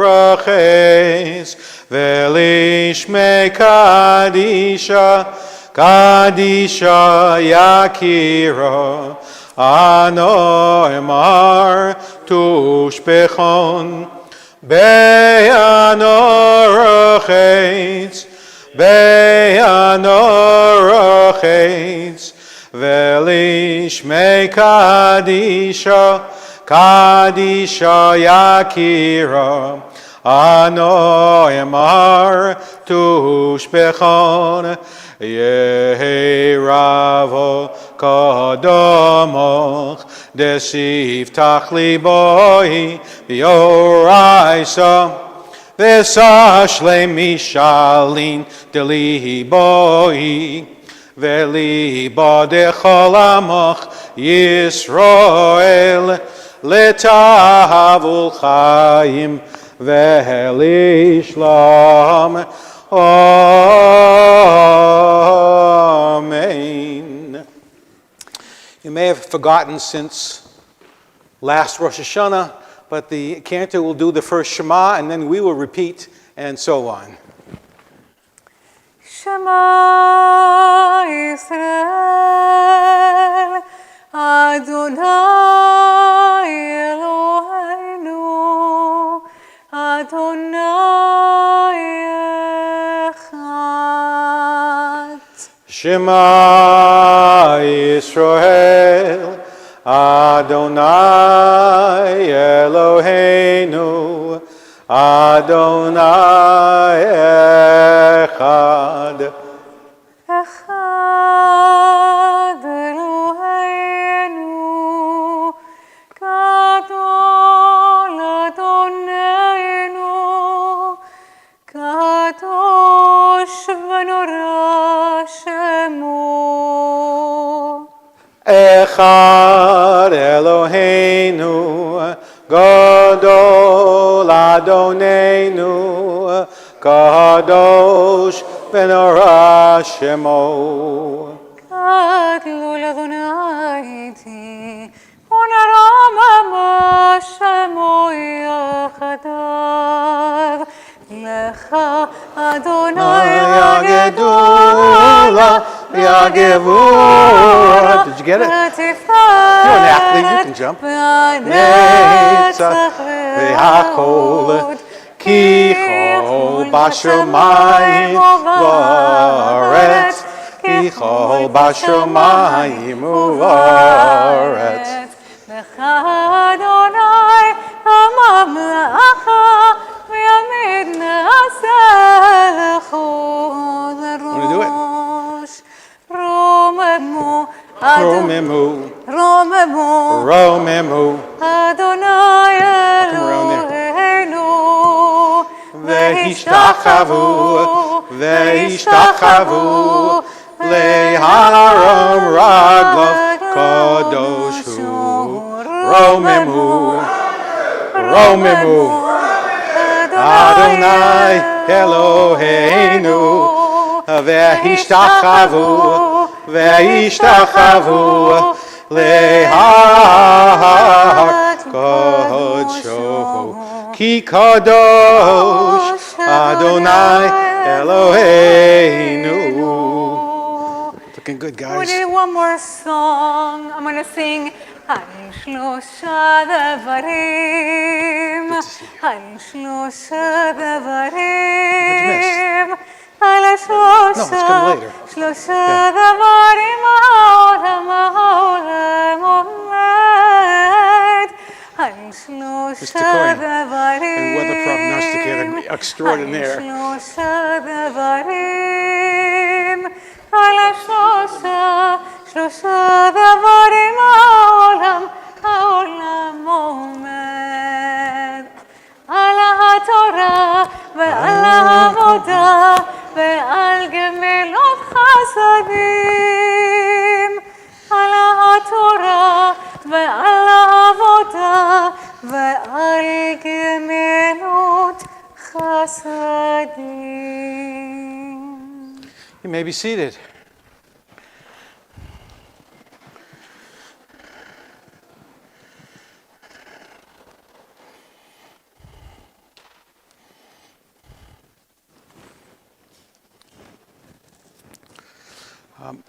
Rechetz, Velishme Kadisha, Kadisha Yakira, Ano Emar Tushpechon. Be'ana Rechetz, Be'ana Rechetz, Velishme Kadisha, Kadisha Yakira, Ano Emar Tushpechon. Yehi Ravo Kodomoch Desiftach Liboi Yoraisa Vesashle Mishalin Deliboi Velibo Dechol Amoch Yisroel Letavul Chaim Velishlam. Amen. You may have forgotten since last Rosh Hashanah, but the Cantor will do the first Shema, and then we will repeat, and so on. Shema Yisrael, Adonai Eloheinu, Adonai Echad. Shema Yisrael, Adonai Eloheinu, Adonai Echad. Echad Eloheinu, Gadol Adonenu, Kadosh v'nora Shemo. Echad Eloheinu, Gadol Adonenu, Kadosh v'nora Shemo. Gadol Adonai ti, ונרוממו שמו יחדיו. לך אדוני הגדולה והגבורה. Did you get it? You're an athlete, you can jump. והנצח והכל, כי כל בשמיים ובארץ, כי כל בשמיים ובארץ. לך אדוני הממלכה, וימיד נעשה לכל ראש. רוממו, רוממו, רוממו, רוממו, אדוני אלוהינו, והשתחוו, והשתחוו, להרום רגליו קדוש הוא. רוממו, רוממו, אדוני אלוהינו, והשתחוו, והשתחוו, להר קדשו, כי קדוש אדוני אלוהינו. looking good, We guys. did one more song. I'm going to sing על שלושה דברים, על שלושה דברים, על שלושה דברים העולם עומד, על שלושה דברים, על שלושה דברים, על שלושה דברים העולם עומד, על התורה ועל העבודה ועל גמילות חסדים, על התורה ועל העבודה ועל גמילות חסדים. You may be seated.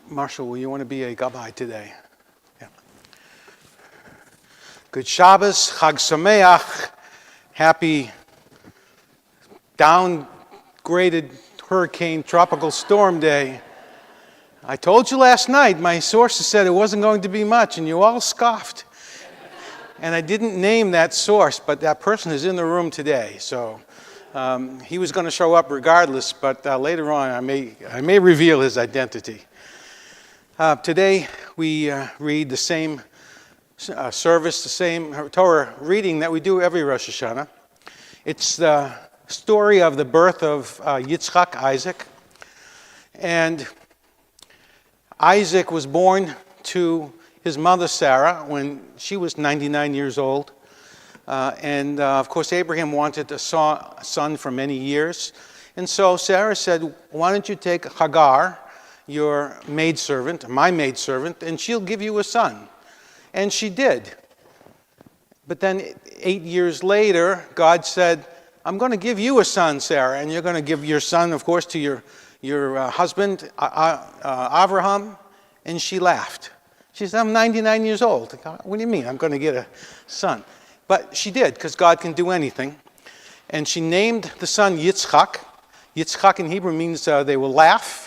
Marshall, will you want to be a Rabbi today? Yeah. Good Shabbos, Chag Sameach, happy downgraded hurricane tropical storm day. I told you last night, my sources said it wasn't going to be much, and you all scoffed. And I didn't name that source, but that person is in the room today. So he was going to show up regardless, but later on I may reveal his identity. Today we read the same service, the same Torah reading that we do every Rosh Hashanah. It's the story of the birth of Yitzchak, Isaac. And Isaac was born to his mother Sarah when she was 99 years old. Of course, Abraham wanted a son for many years. And so Sarah said, why don't you take Hagar, your maidservant, my maidservant, and she'll give you a son. And she did. But then 8 years later, God said, I'm going to give you a son, Sarah, and you're going to give your son, of course, to your husband, Abraham. And she laughed. She said, I'm 99 years old. What do you mean? I'm going to get a son. But she did, because God can do anything. And she named the son Yitzchak. Yitzchak in Hebrew means they will laugh.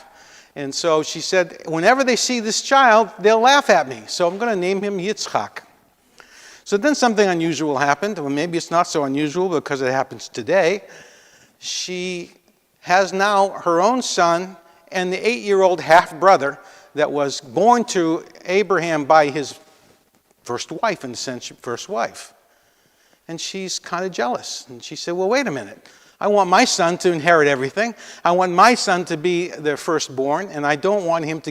And so she said, whenever they see this child, they'll laugh at me. So I'm going to name him Yitzchak. So then something unusual happened. Well, maybe it's not so unusual because it happens today. She has now her own son and the 8-year-old half-brother that was born to Abraham by his first wife, in a sense, first wife. And she's kind of jealous. And she said, well, wait a minute. I want my son to inherit everything. I want my son to be the firstborn, and I don't want him to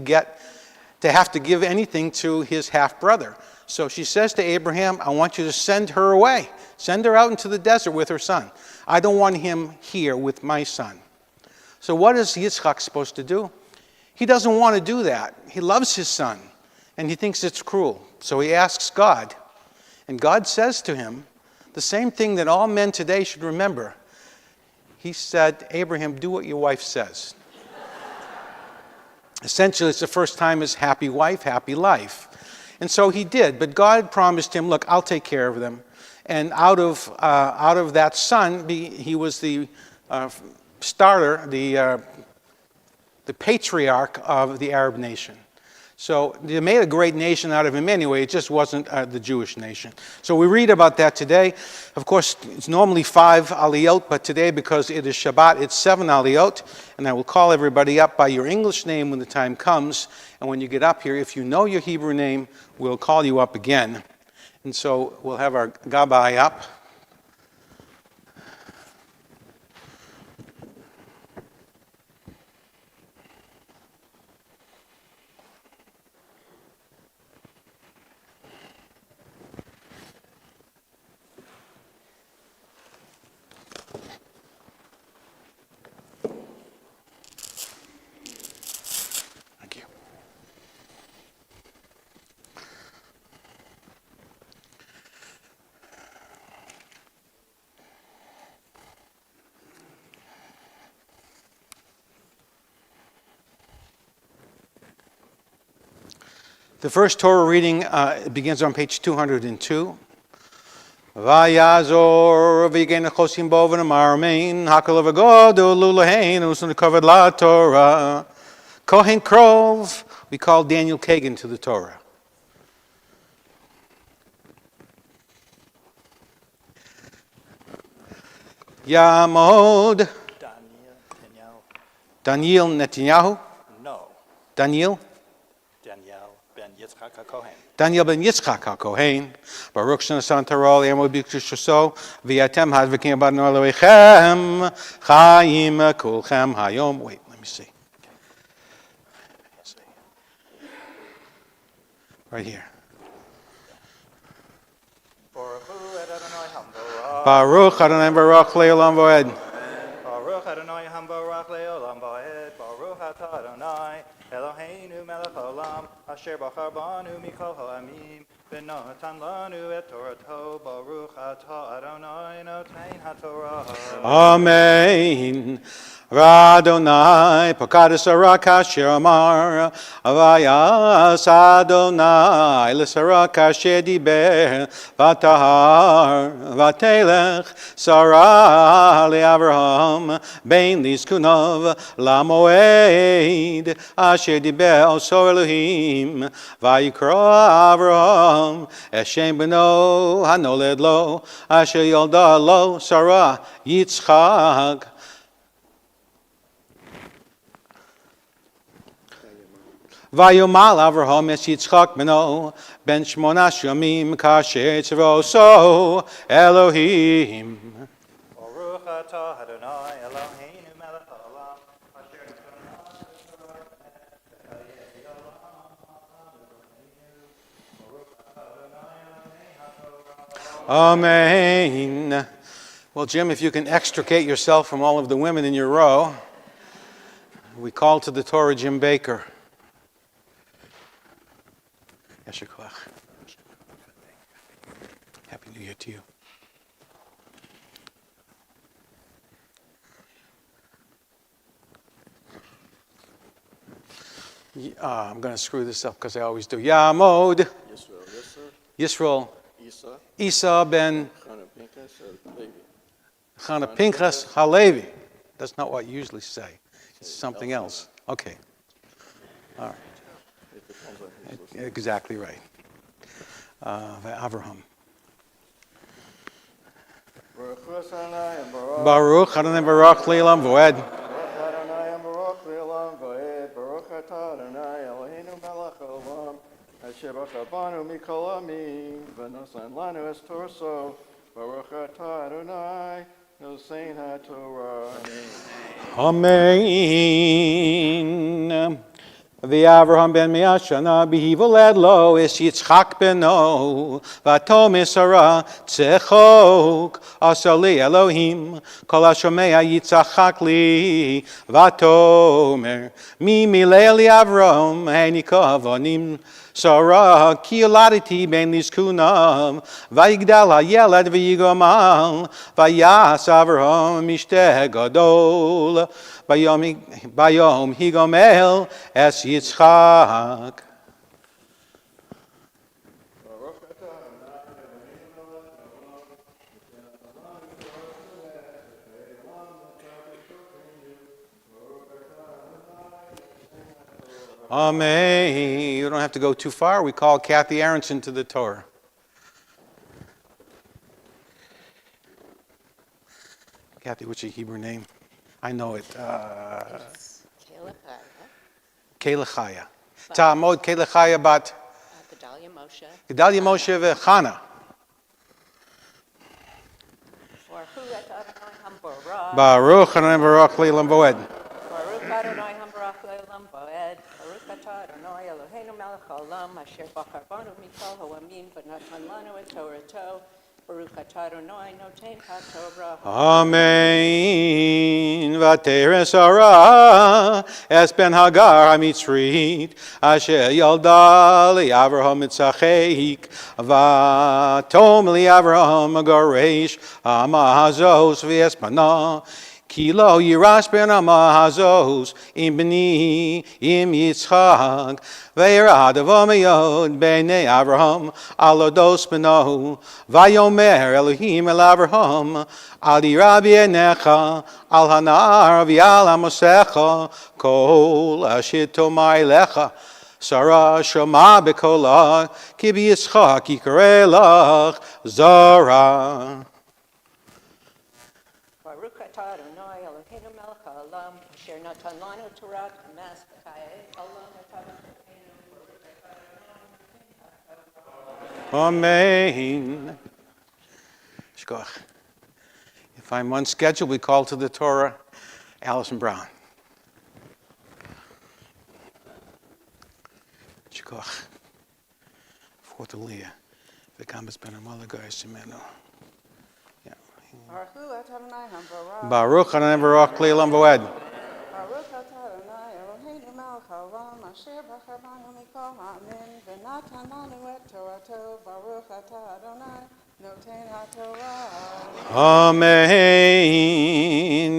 have to give anything to his half-brother. So she says to Abraham, I want you to send her away. Send her out into the desert with her son. I don't want him here with my son. So what is Yitzchak supposed to do? He doesn't want to do that. He loves his son, and he thinks it's cruel. So he asks God, and God says to him the same thing that all men today should remember. He said, Abraham, do what your wife says. Essentially, it's the first time as happy wife, happy life. And so he did, but God promised him, look, I'll take care of them. And out of that son, he was the starter, the patriarch of the Arab nation. So they made a great nation out of him anyway. It just wasn't the Jewish nation. So we read about that today. Of course, it's normally 5 aliyot, but today, because it is Shabbat, it's 7 aliyot. And I will call everybody up by your English name when the time comes. And when you get up here, if you know your Hebrew name, we'll call you up again. And so we'll have our Gabbai up. The first Torah reading begins on page 202. Vayazor v'yigen chosim bo v'namar amen hakol v'godu lulahein usun covered la Torah. Kohen Krov, we call Daniel Kagan to the Torah. Yamod. Daniel Netanyahu? No. Daniel? Daniel ben Yitzchak HaKohen. Daniel ben Yitzchak HaKohen. Baruch Shana Tarol Yamod B'Kishoso V'yatem Had V'kim Abad Noel Eloheichem Chaim Kulchem Hayom. Wait, let me see. Right here. Baruch Adonai Baruch Le'olam Voed. Baruch Adonai Hambarach Le'olam Va'ed. Baruch Atah Adonai Eloheinu Melech Olam Asher Bachar Banu Mikol Ha'amim V'notan Lanu Et Torato. Baruch Atah Adonai Notein HaTorah. Amen. Radonai Pokadis Arak Asher Amar Avayas Adonai L'Sarak Asher Diber Vatahar Vatelech Sarah LeAvraham Bein Lizkunov Lamoed Asher Diber Oso Elohim Vayikra Avraham Eshem Beno Hanoled Lo Asher Yolda Lo Sarah Yitzchak Vayomal Avraham es Yitzchak beno ben Shmonash Yomim kasher tzvoso Elohim. Baruch Atah Adonai Eloheinu Melech Haolam Asher Amen. Well, Jim, if you can extricate yourself from all of the women in your row, we call to the Torah Jim Baker. Happy New Year to you. I'm going to screw this up because I always do. Yamod. Yisrael. Isa ben Chana Pinchas Halevi. That's not what you usually say. It's something else. Okay. All right. Exactly right. Avraham. Baruch Adonai Baruch Le'olam Voed. Baruch Atah Adonai Eloheinu Melech Haolam Asher Bachar Banu Mikol Ha'amim V'nosan Lanu Es Torso. Baruch Atah Adonai Nosein HaTorah. Amen. V'Avraham ben Me'ashana b'hivoled lo es Yitzchak beno v'atom Sarah tzechok asali Elohim kol hashomea Yitzchak li v'atomer mi milei li Avraham heniko avonim Sarah ki yoladiti ben lizkunam v'yigdal hayelad v'yigomal v'yas Avraham mishteh gadol Bayom higomel es Yitzchak. Amen. You don't have to go too far. We call Kathy Berenson to the Torah. Kathy, what's your Hebrew name? I know it. Kelechaya. Ta'amod Kelechaya bat Gedalia Moshe veChana. Baruch Adonai Baruch Le'olam Voed. Baruch Adonai Hambarach Le'olam Voed. Baruch Atah Adonai Eloheinu Melech Haolam Asher Bachar Banu Mikol Ha'amim V'natan Lanu Et Torato. Baruch Atah Adonai Notein HaTorah. Amen. Vateres Sarah es ben Hagar HaMitzrit Asher Yolda liAvraham Mitzachek Vatom liAvraham Garesh Amahazos V'Espana Ki lo yirash ben amazos im bni im Yitzchak ve'yirad avomeyod b'nei Avraham alodos beno vayomer Elohim el Avraham al yira b'einecha al hanar v'al amosecha kol asher tomai lecha Sarah Shema b'kolah ki b'Yitzchak yikareh lach Zara. Baruch atah Adonai Eloheinu melech haolam asher natan lanu Torah k'mas v'chayei olam atah Amen. Shkoch. If I'm on schedule, we call to the Torah Allison Brown. Shkoch. For the Leah. The Gambas Ben Amalagai Simeno. Baruch atah Adonai hambarach. Baruch Adonai Baruch Le'olam Voed. Baruch atah Adonai Eloheinu melech haolam asher bachar banu mikol ha'amin v'natan lanu et Torato. Baruch atah Adonai noten haTorah. Amen.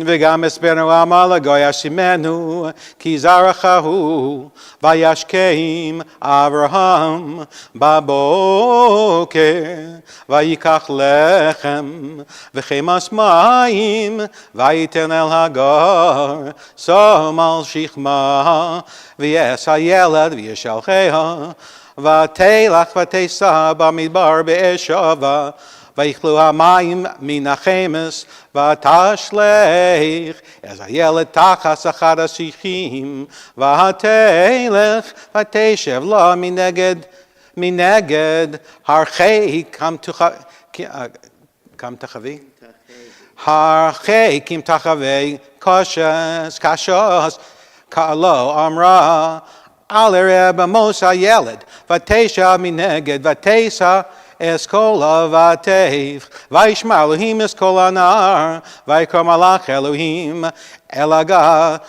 V'gam esbenu Amalagai Simenu ki zarachahu vayashkeim Avraham baboker vayikach lechem v'chemas mayim vayiten el hagar som al shichma v'yes hayelad v'yeshalcheha v'telach v'teisa b'midbar be'eshava Vaychlu hamayim min hachemes v'tashlech as hayeled tachas achad hasichim v'hatelech v'teshev la mineged harchei kam tachavi harchei kim tachavi kashas kalo amra al ereb amos hayeled v'tesha mineged v'tesa Eskola vatev, vayishma Elohim eskola nar, vayikra malach Elohim, elaga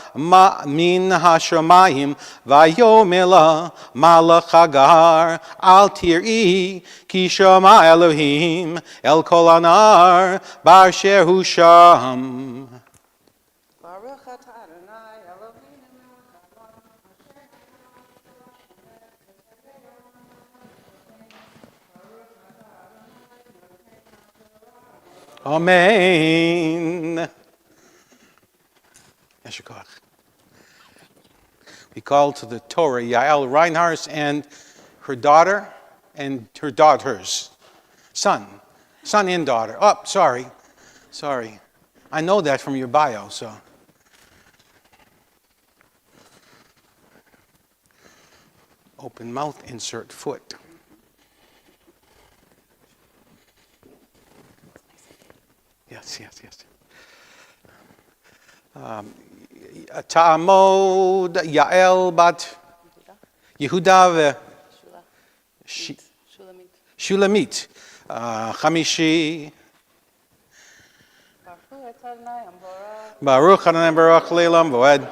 min hashamayim, vayomela malach hagar, al tir'i, ki shama Elohim, el kol anar, bar sher hu sham. Baruch atah Adonai Eloheinu melech haolam asher Amen. Yeshikach. We call to the Torah Yael Reinhardt and her daughter and her daughters. Son and daughter. Oh, sorry. I know that from your bio, so. Open mouth, insert foot. Yes. Ta'amod Yael bat Yehuda Shulamit. Chamishi. Baruch Adonai Baruch Le'olam Voed.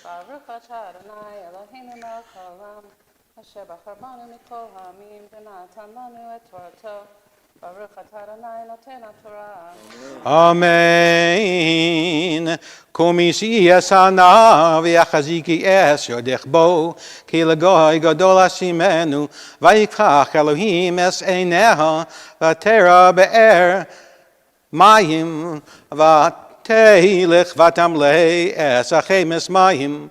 Baruch atah Adonai Eloheinu melech haolam asher bachar banu mikol ha'amin v'natan lanu et Torato. Baruch atah Adonai noten haTorah. Amen. Komisi esana v'yachaziki es yodech bo ki legoy gadol asimenu vayikach Elohim es eineha v'tera be'er mayim v'teilech v'tamlei es achemes mayim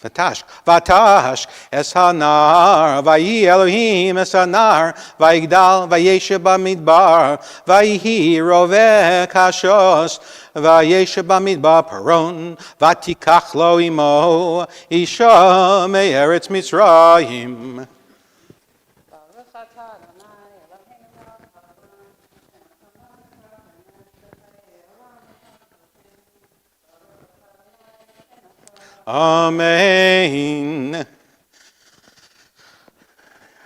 Vatash es hanar, vayi Elohim es hanar, vayigdal, vayeshe bamidbar, vayihi roveh kashos, vayeshe bamidbar paron, vatikach lo imo, isha me'eretz Mitzrayim. Baruch atah Adonai Eloheinu melech haolam Amen.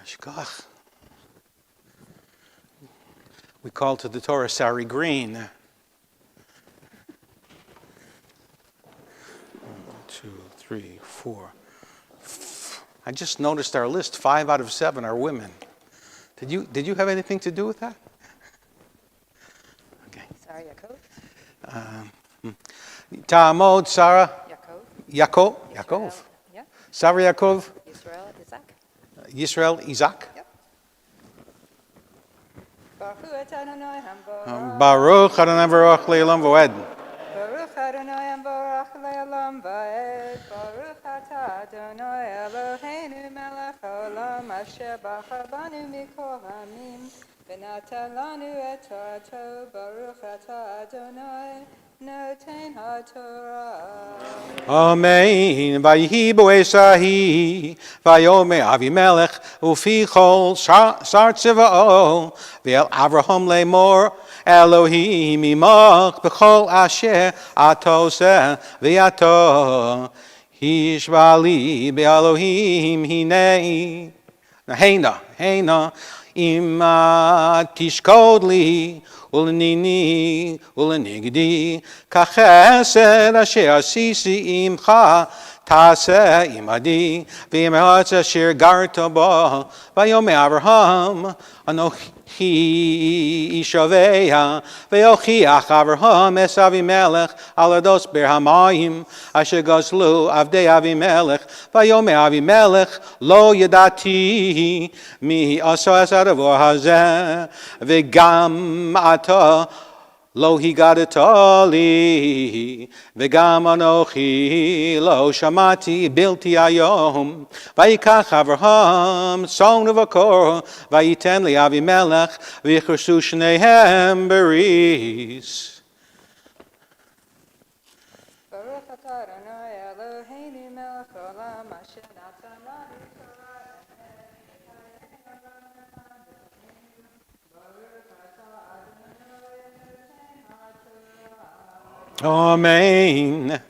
Shkach. We call to the Torah Sari Green. 1, 2, 3, 4. I just noticed our list, 5 out of 7 are women. Did you have anything to do with that? Sarah Yaakov. Ta'amod, Sarah, Yaakov. Yaakov. Yeah. Sarah Yaakov, Israel Isaac. Yisrael, Isaac. Yep. Baruch hu et Adonai hamborach. Baruch Adonai Baruch Le'olam V'oed. Baruch Adonai hamborach le'olam va'ed. Baruch atah Adonai Eloheinu melech haolam asher bachar banu mikol hamim. V'natan lanu et Torato. Baruch atah Adonai noten haTorah. Amen. Vayihi bo'esahi, vayome Avimelech, ufi chol sar tziva'o, ve'el Avraham le'mor, Elohim imach, b'chol asher atoseh, ve'ato, hishvali be'Elohim hinei. Heina, ima tishkod li, ulenini, ulenigdi, kachesed asher asisi imcha, tase imadi, v'imach asher garta bo, vayome Avraham, anochi ishaveya, ve'ochiach Avraham es Avimelech, alados ber hamayim, asher gazlu avdei Avimelech, vayome Avimelech, lo yadati, mi asa es adavor hazeh, ve'gam ata, lo higadata li, v'gam anochi, lo shamati bilti ayom, vayikach Avraham, son of Akor, vayiten li Avimelech, v'yichursu shnehem beris. Baruch atah Adonai Eloheinu melech haolam asher natan lanu Torah Amen.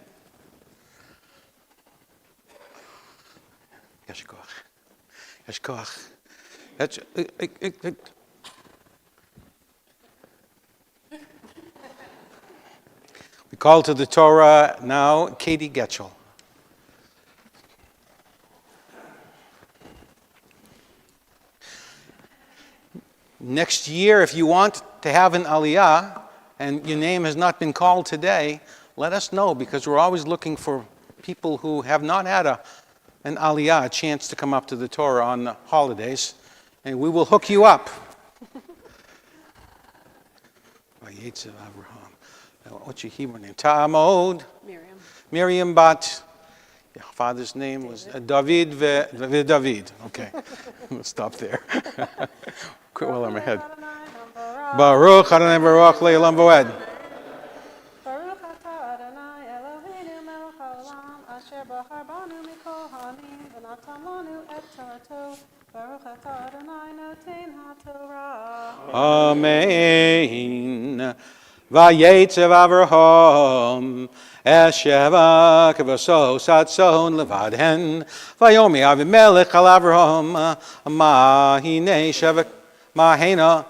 Yeshkoach. That's we call to the Torah now Katie Getchell. Next year, if you want to have an aliyah and your name has not been called today, let us know, because we're always looking for people who have not had an aliyah, a chance to come up to the Torah on the holidays, and we will hook you up. What's your Hebrew name? Ta'amod? Miriam bat. Your father's name was David David. Okay, we'll stop there. Quit while I'm ahead. Baruch Adonai Baruch Le'olam V'oed. Baruch atah Adonai Eloheinu melech haolam asher bachar banu mikol ha'amim v'natan lanu et Torato. Baruch atah Adonai noten haTorah. Amen. Vayetzev Avraham es sheva kvaso satzon levadhen. Vayomi Avimelech al Avraham mahine sheva mahena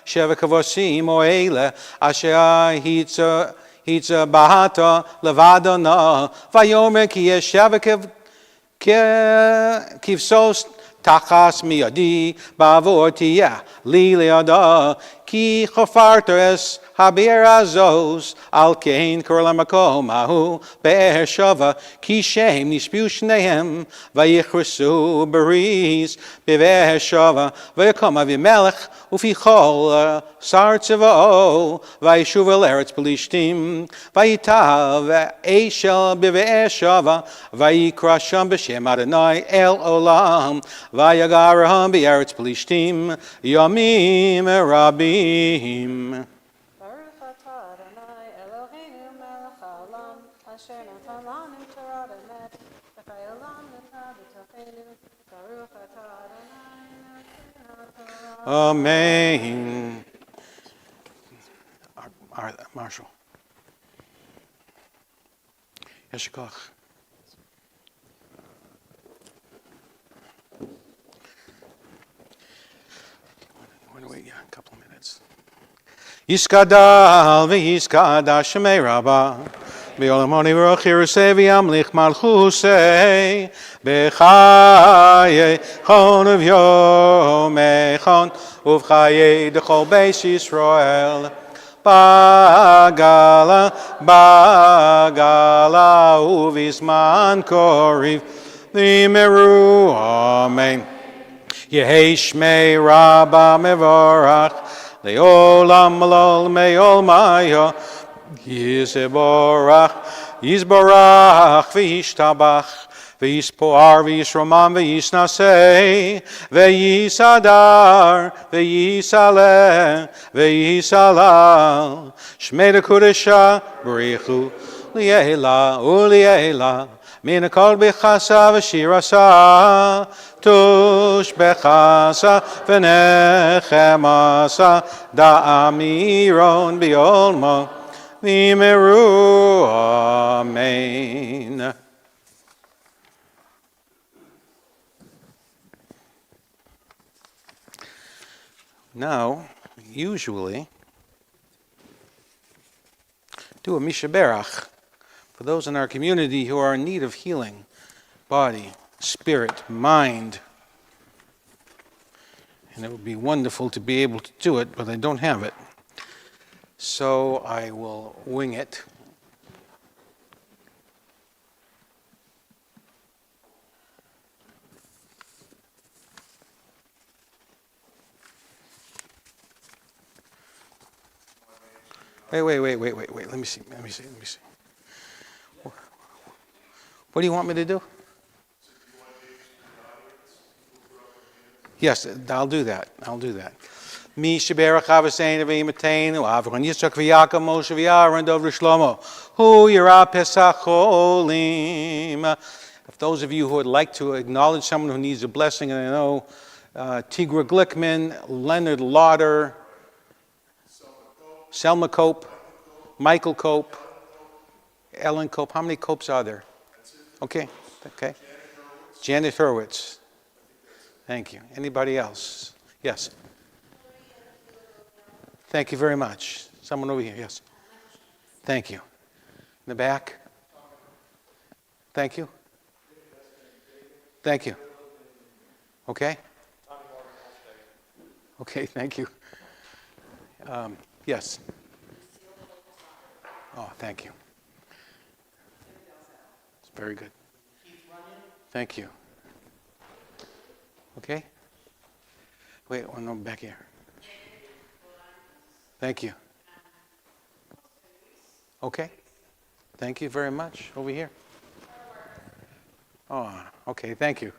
sheva kavosim oele asher hitza bahata levadana. Vayomer ki yesh sheva kivsos tachas miyadi ba'avor tiyah li le'ada ki chofarter es habir azos al kein kor lamakom ahu be'er shava ki shem nishpiu shnehem vayichresu beris be'er shava vayikom Avimelech ufi chol sar tziva'o vayishuv el eretz pelishtim vayitav eishel be'er shava vayikra sham b'shem Adonai el olam vayagaraham be'eretz pelishtim yamim rabim. Baruch atah Adonai Eloheinu melech haolam asher natan lanu Torah emet v'chayolam natan b'tochenu. Baruch atah Adonai noten haTorah. Amen. Marshall. Yeshikoch. We're going to wait a couple of minutes. Yiskadal v'yiskada shemei Rabba B'olamoni v'rochi rusevi amlich malchusei B'chaye chon uv'yomei chon Uv'chaye dechol beis Yisrael Bagala, Bagala, Uvisman Koriv, Limeru, Amen. Yehi Shmei Rabba Mevorach, Leolam Malol Meol Maya, Yisborach, Yisborach, Vishtabach, Vispoar, Visroman, Visnasei, Veisadar, Veisale, Veisalal, Shmei Kudesha, Berichu, Liela, Uliela, Minakol Bechasa, Vashirasa, Tush Bechasa, Venechemasa, Da'amiron Biolmo, Vimeru, Amen. Now, usually, do a Mishaberach for those in our community who are in need of healing, body, spirit, mind. And it would be wonderful to be able to do it, but I don't have it. So I will wing it. Wait. Let me see. What do you want me to do? Yes, I'll do that. Mi sheberach avasein v'yimatein u'avron Yitzchak v'Yaakov Moshe v'Aaron Dov Shlomo hu yira Pesach Cholim. If those of you who would like to acknowledge someone who needs a blessing, and I know Tigra Glickman, Leonard Lauder, Selma Cope, Michael Cope, Ellen Cope. How many Copes are there? Okay. Janet Hurwitz. Thank you. Anybody else? Yes. Thank you very much. Someone over here. Yes. Thank you. In the back. Thank you. Okay. Thank you. Yes. Oh, thank you. It's very good. Thank you. Okay? Wait, one more back here. Thank you. Okay. Thank you very much. Over here. Oh, okay, thank you.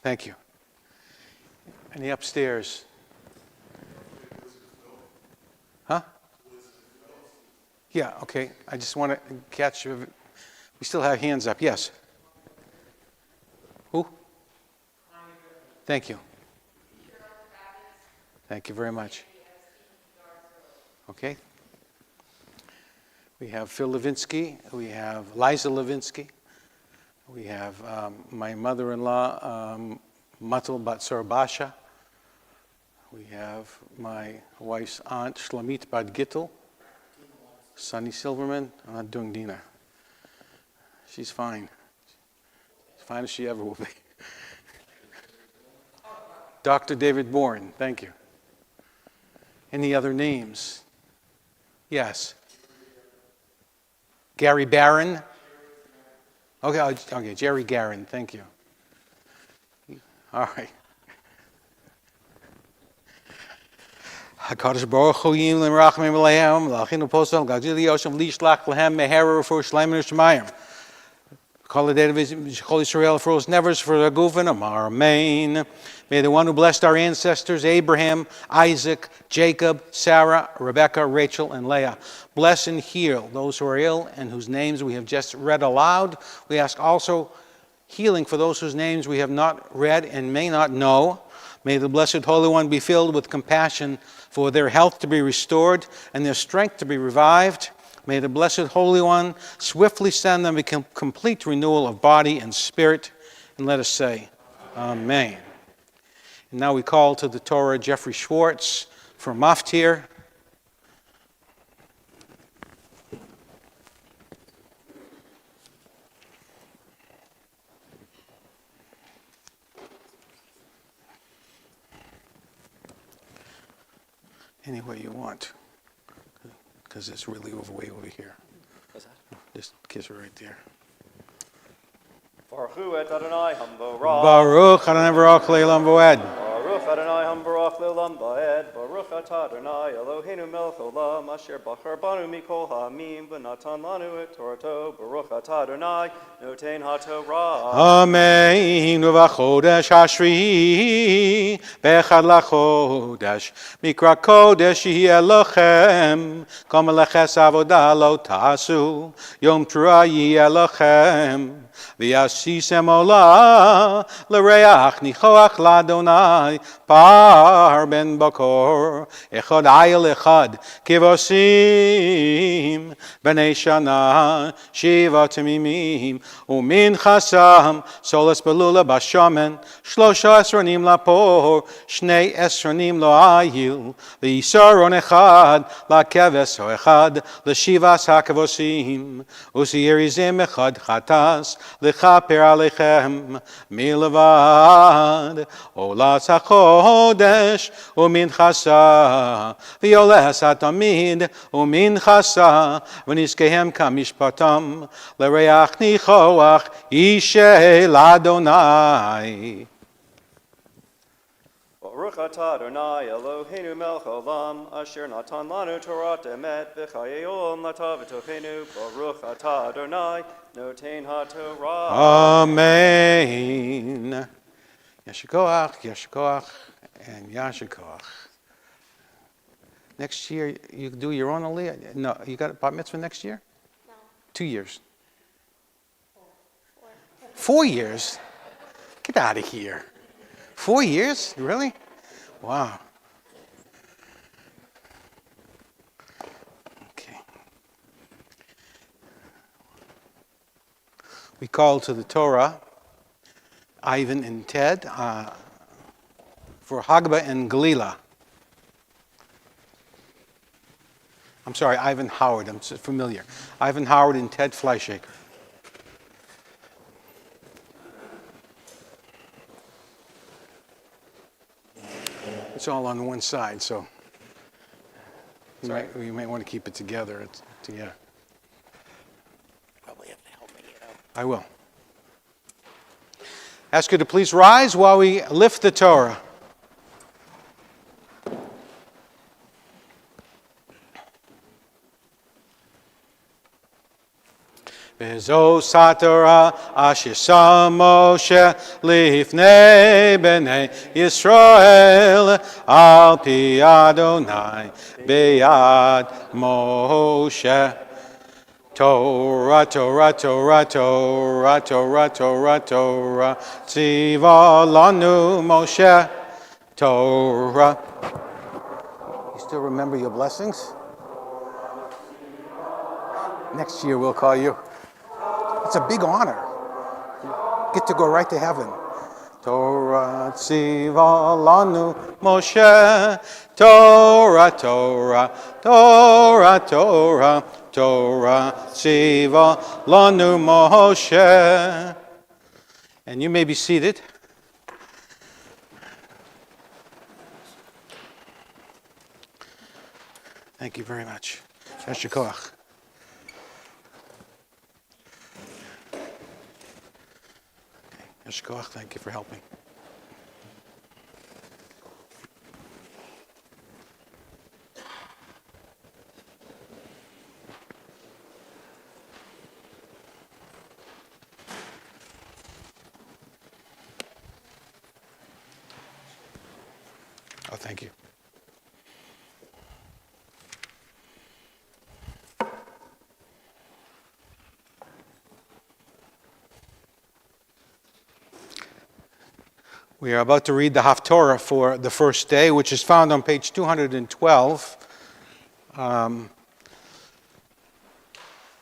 Thank you. Any upstairs? Huh? Yeah, okay. I just want to catch you. We still have hands up. Yes. Who? Thank you. Thank you very much. Okay. We have Phil Levinsky. We have Liza Levinsky. We have my mother-in-law, Matul Batsar Basha. We have my wife's aunt, Shlamit Bad Gittel. Sunny Silverman. I'm not doing Dina. She's fine. As fine as she ever will be. Dr. David Bourne. Thank you. Any other names? Yes. Gary Barron. Okay, Jerry Garin, thank you. All right. HaKadosh Baruch Hu Yim L'Rachmim L'Lehem L'Achinu Posel Gazili Yoshem Lishlach L'Hem Meherer for Shleimer Shemayim Kol Adei Kol Yisrael for us nevers for the Gufen Amen. May the one who blessed our ancestors Abraham, Isaac, Jacob, Sarah, Rebecca, Rachel, and Leah bless and heal those who are ill and whose names we have just read aloud. We ask also healing for those whose names we have not read and may not know. May the Blessed Holy One be filled with compassion for their health to be restored and their strength to be revived. May the Blessed Holy One swiftly send them a complete renewal of body and spirit. And let us say, Amen. And now we call to the Torah Jeffrey Schwartz for Maftir. any way you want, because it's really way over here. What's that? Just kiss her right there. Baruch hu et Adonai hamborach. Baruch Adonai Baruch Le'olam Voed. Baruch Adonai hamborach le'olam ba'ed. Baruch atah Adonai Eloheinu melech olam asher bachar banu mikol ha'amim v'natan lanu et Torato. Baruch atah Adonai noten ha'torah. Amen. Uvachodesh Hashri Bechad Lachodesh Mikra Kodesh Yeh Lochem Kol Meleches Avodah Lo Tasu Yom Teruah Yeh Lochem V'yashisem Olah L'reach Nichoach L'Adonai Par Ben Bakor Echad Ayel Echad Kivosim B'nei Shana Shiva Temimim Umin Chasam Solas Belula Bashamen Shlosha Esronim Lapor Shnei Esronim Lo Ayil V'yisaron Echad L'keves O Echad L'shivas HaKavosim Usiyerizim Echad Chatas L'chaper Alechem Milavad Olas HaChodesh Umin Chasa V'yoles HaTamid Umin Chasa V'nizkehem Kamishpatam L'reach Nichoach Yishel Adonai. Baruch atah Adonai Eloheinu melech olam asher natan lanu Torah emet v'chayei olam latav v'tochenu. Baruch atah Adonai noten ha'torah. Amen. Yashikoach, Yashikoach, and Yashikoach. Next year, you do your own aliyah? No, you got a bat mitzvah next year? No. 2 years. 4. 4 years? Get out of here. 4 years? Really? Wow. Okay. We call to the Torah Ivan and Ted for Hagba and Galila. I'm sorry, Ivan Howard. I'm familiar. Ivan Howard and Ted Fleischaker. It's all on one side, so you might want to keep it together. Yeah. Probably have to help me, I will. Ask you to please rise while we lift the Torah. Bezo Satorah Asher Sam Moshe Lifnei Bnei Yisrael Al Pi Adonai Beyad Moshe. Torah, Torah, Torah, Torah, Torah, Torah, Torah, Tziva Lanu Moshe, Torah. You still remember your blessings? Next year we'll call you. It's a big honor. Get to go right to heaven. Torah tziva lanu Moshe. Torah, Torah, Torah, Torah, Torah tziva lanu Moshe. And you may be seated. Thank you very much. Yasher koach. Yashkoach, thank you for helping. Oh, thank you. We are about to read the Haftarah for the first day, which is found on page 212.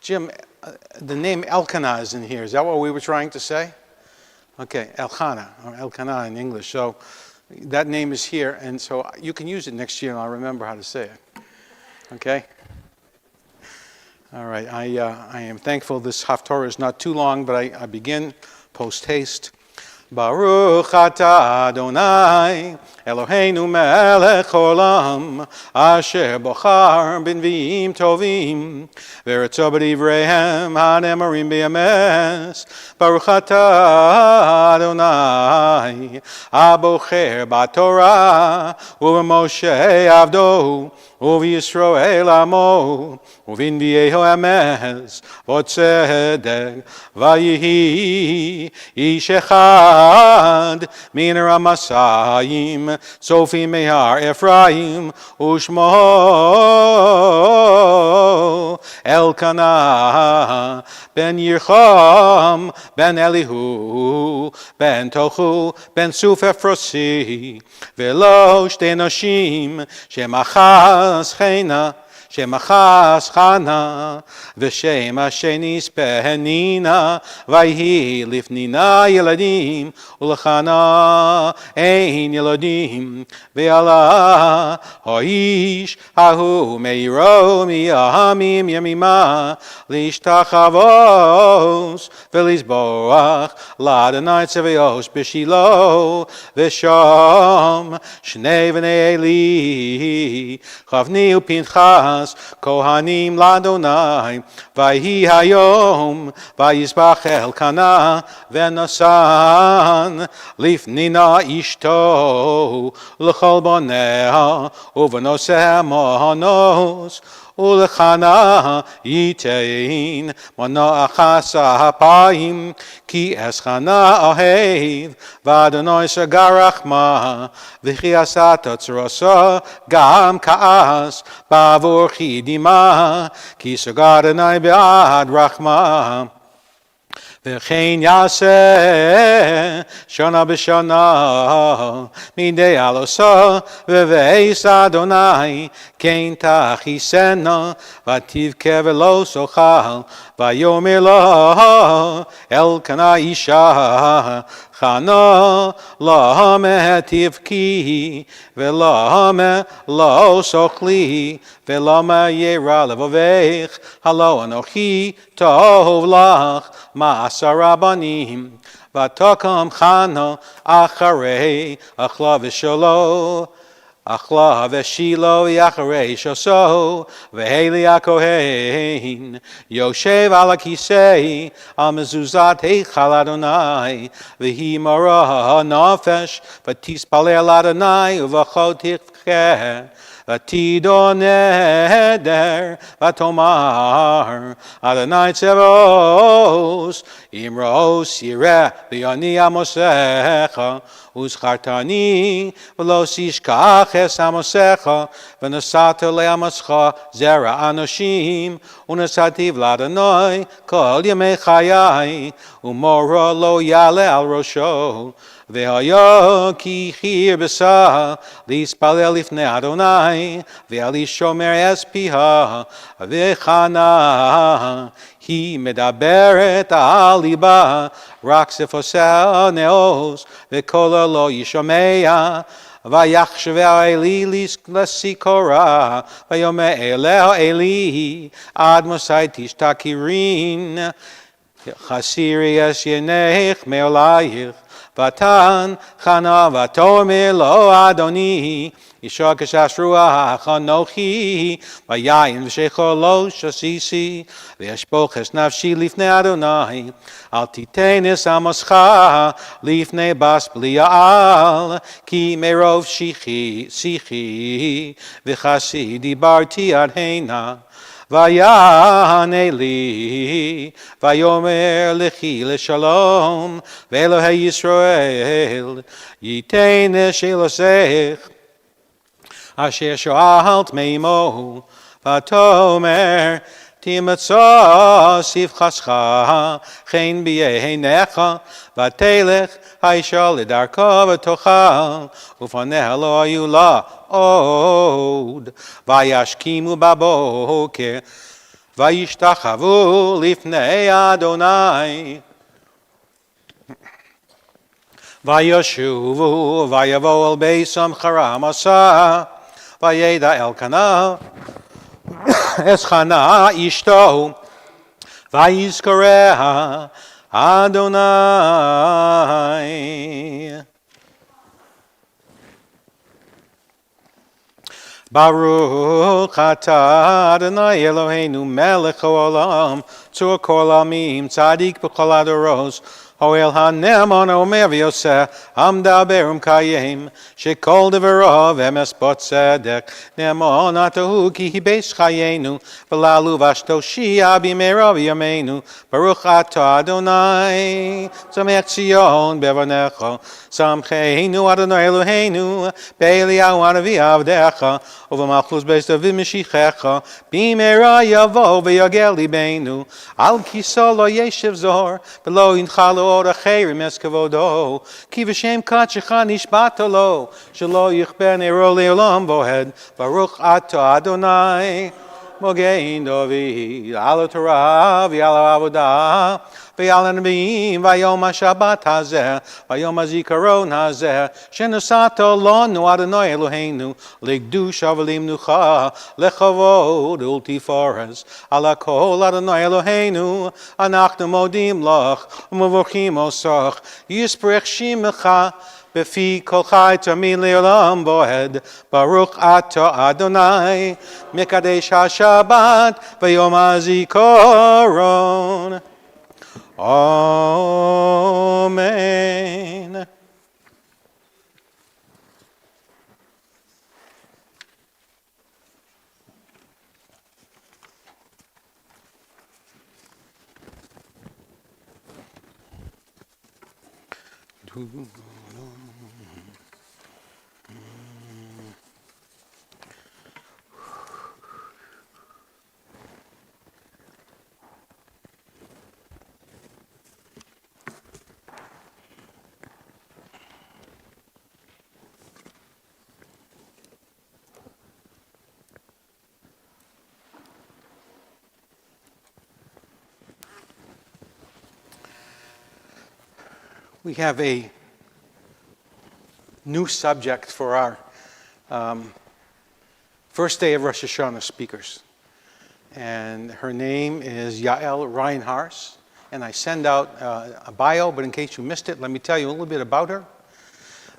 Jim, the name Elkanah is in here. Is that what we were trying to say? Okay, Elkanah, or Elkanah in English. So that name is here, and so you can use it next year, and I'll remember how to say it. Okay? All right, I am thankful this Haftarah is not too long, but I begin post haste. Baruch atah Adonai, Eloheinu melech olam, asher bochar b'nviim tovim, v'eretzo b'divreihem hanemorim b'yames. Baruch atah Adonai, abocher b'Torah, u'b'Moshe avdo, u'v'Yisroel amo, u'v'nvieho emes, v'tzedek, v'yihi ish echad, min ramasayim, Sofi mehar Ephraim, ushmo Elkanah, ben Yircham, ben Elihu, ben Tochu, ben Sufefrosi, velo shte noshim, shemachas chena, Shemachas Chana, v'shem Hashenis Penina, vayhi lifnina yeladim, ulechana ein yeladim, ve'ala ho'ish hahu meiro miyamim yamima, lishtachavos v'lizboach, l'Adonai tzevaos b'shilo, v'sham shnei v'nei Eli, chavni u'pinchas, Kohanim Ladonai, Vayhi Hayom, Vayisbach Elkanah, Venasan, Lifnina Ishto, L'chol Bonea, Uvanoseh Mohanos, Ulechana Yitein, Mana Achasa Hapayim, Ki Eschana Ohev, Vadonoi Sagarachma, V'chi Asata Tzrosa, Gam Kaas, Bavur Chidima, Ki Sagadanai Be'ad Rachma. V'chein yaseh shana b'shana midei alosa v'veis Adonai kein tachisena v'tivke v'lo sochal v'yomer lo Elkanah isha chana lahame tivki v'lahame lo sochli v'lama yera levavech halo anochi tov lach Ma'asarabanim, Vatakam Chana, Acharei, Achla v'shalo, Achla v'shilo, Yacharei shoso, V'heli akohein, Yoshev ala kisei, Al mezuzat heichal Adonai, V'hi mara nafesh, V'tispalei Adonai, Uvachot tivcheh, V'tido neder, v'tomar, Adonai tzevos, Imros yireh, v'yoni amosecha, Uzchartani, v'lo sishkach es amosecha, v'nasato le'amoscha, zera anoshim, u'nasativ l'Adonai, kol yemei chayai, u'mora lo yale al rosho, Ve'haya ki chir b'sa, lispalel lifnei Adonai, ve'al shomer es piha, ve'chana, hi medaberet al liba, rak sefoseh neos, ve'kola lo yishomea, Vayachshveh Eli lesikora, Vayomer Eleho Eli, ad mosai tishtakirin, chasiri es yenech me'olayich, Vatan chana vatomer lo Adoni, Isha kashash ruach anochi, Vayayin v'shecho lo shasisi, V'yashpoches nafshi lifnei Adonai, Al titenes amoscha, Lifnei bas bli'al, Ki merov sichi, V'chasi dibarti adhena, Vayan Eli, Vayomer lechi leshalom, Ve'elohei Yisrael, Yitein shelosech, Asher sho'alt meimo, Vatomer, Timatzah sivchascha, Chen b'yeinecha, Vatelech haisha ledarka v'tochal, Ufaneha lo hayu la od, Vayashkimu baboker, Vayishtachavu lifnei Adonai, Vayashuvu, Vayavo al beisam charam asa, Vayeda Elkanah, Eschana ishto, Vayizkoreha, Adonai. Baruch atah Adonai Eloheinu melech haolam tzur kol amim tzadik b'chol adoros hoel hane'eman omer v'yoseh amda berum kayim shekol devarov emes botzedek ne'eman atahu ki hibeis chayenu v'lalu vashtoshia b'meirav yameinu Baruch atah Adonai tzamech Tzion bevanecha samcheinu Adonai Eloheinu be'eliyahu anavi avdecha ובמלכוס בית דוד משיחך במהרה יבוא ויגל ליבנו על כיסא לא ישב זוהר ולא ינחל לו עוד אחרים את כבודו כי בשם קדשך נשבעת לו שלא יכבה נרו לעולם ועד ברוך אתה אדוני מגן דוד על התורה ועל העבודה ועל הנביאים ויום השבת הזה ויום הזיכרון הזה שנשאת לנו אדוני אלוהינו לקדושה ולמנוחה לכבוד ולתפארת על הכל אדוני אלוהינו אנחנו מודים לך ומברכים אותך ישבח שמך בפי כל חי תמיד לעולם ועד ברוך אתה אדוני מקדש השבת ויום הזיכרון Amen. We have a new subject for our first day of Rosh Hashanah speakers. And her name is Yael Reinhardt. And I send out a bio, but in case you missed it, let me tell you a little bit about her.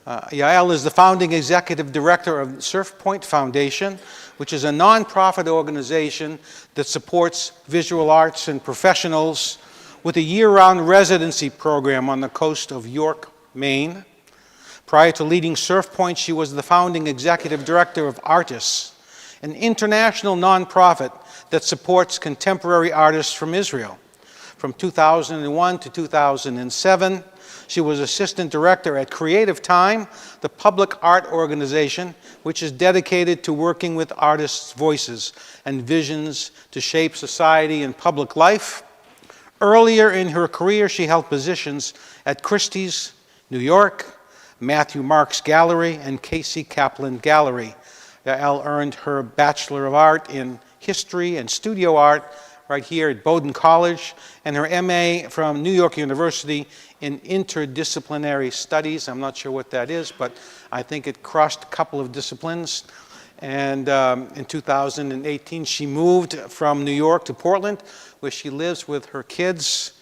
Yael is the founding executive director of Surf Point Foundation, which is a nonprofit organization that supports visual arts and professionals with a year-round residency program on the coast of York, Maine. Prior to leading Surf Point, she was the founding executive director of Artists, an international nonprofit that supports contemporary artists from Israel. From 2001 to 2007, she was assistant director at Creative Time, the public art organization, which is dedicated to working with artists' voices and visions to shape society and public life. Earlier in her career, she held positions at Christie's, New York, Matthew Marks Gallery, and Casey Kaplan Gallery. Yael earned her Bachelor of Art in History and Studio Art right here at Bowdoin College, and her MA from New York University in Interdisciplinary Studies. I'm not sure what that is, but I think it crossed a couple of disciplines. And in 2018, she moved from New York to Portland, where she lives with her kids,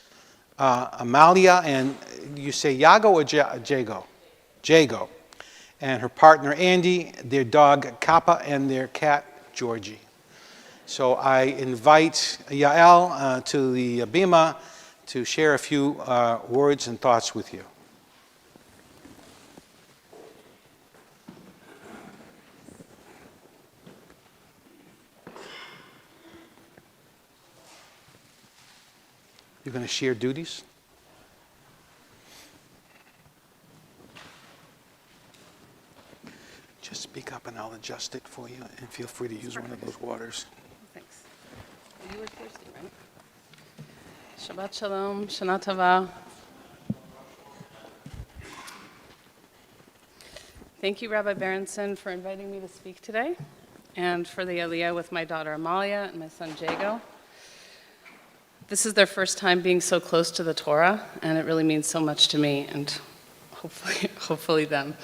Amalia, and you say Yago or Jago? Jago. And her partner, Andy, their dog, Kappa, and their cat, Georgie. So I invite Yael to the Bima to share a few words and thoughts with you. You're going to share duties? Just speak up and I'll adjust it for you, and feel free to use one of those waters. Thanks. You were thirsty, right? Shabbat Shalom, Shana Tova. Thank you, Rabbi Berenson, for inviting me to speak today, and for the Aliyah with my daughter Amalia and my son Jago. This is their first time being so close to the Torah, and it really means so much to me, and hopefully them.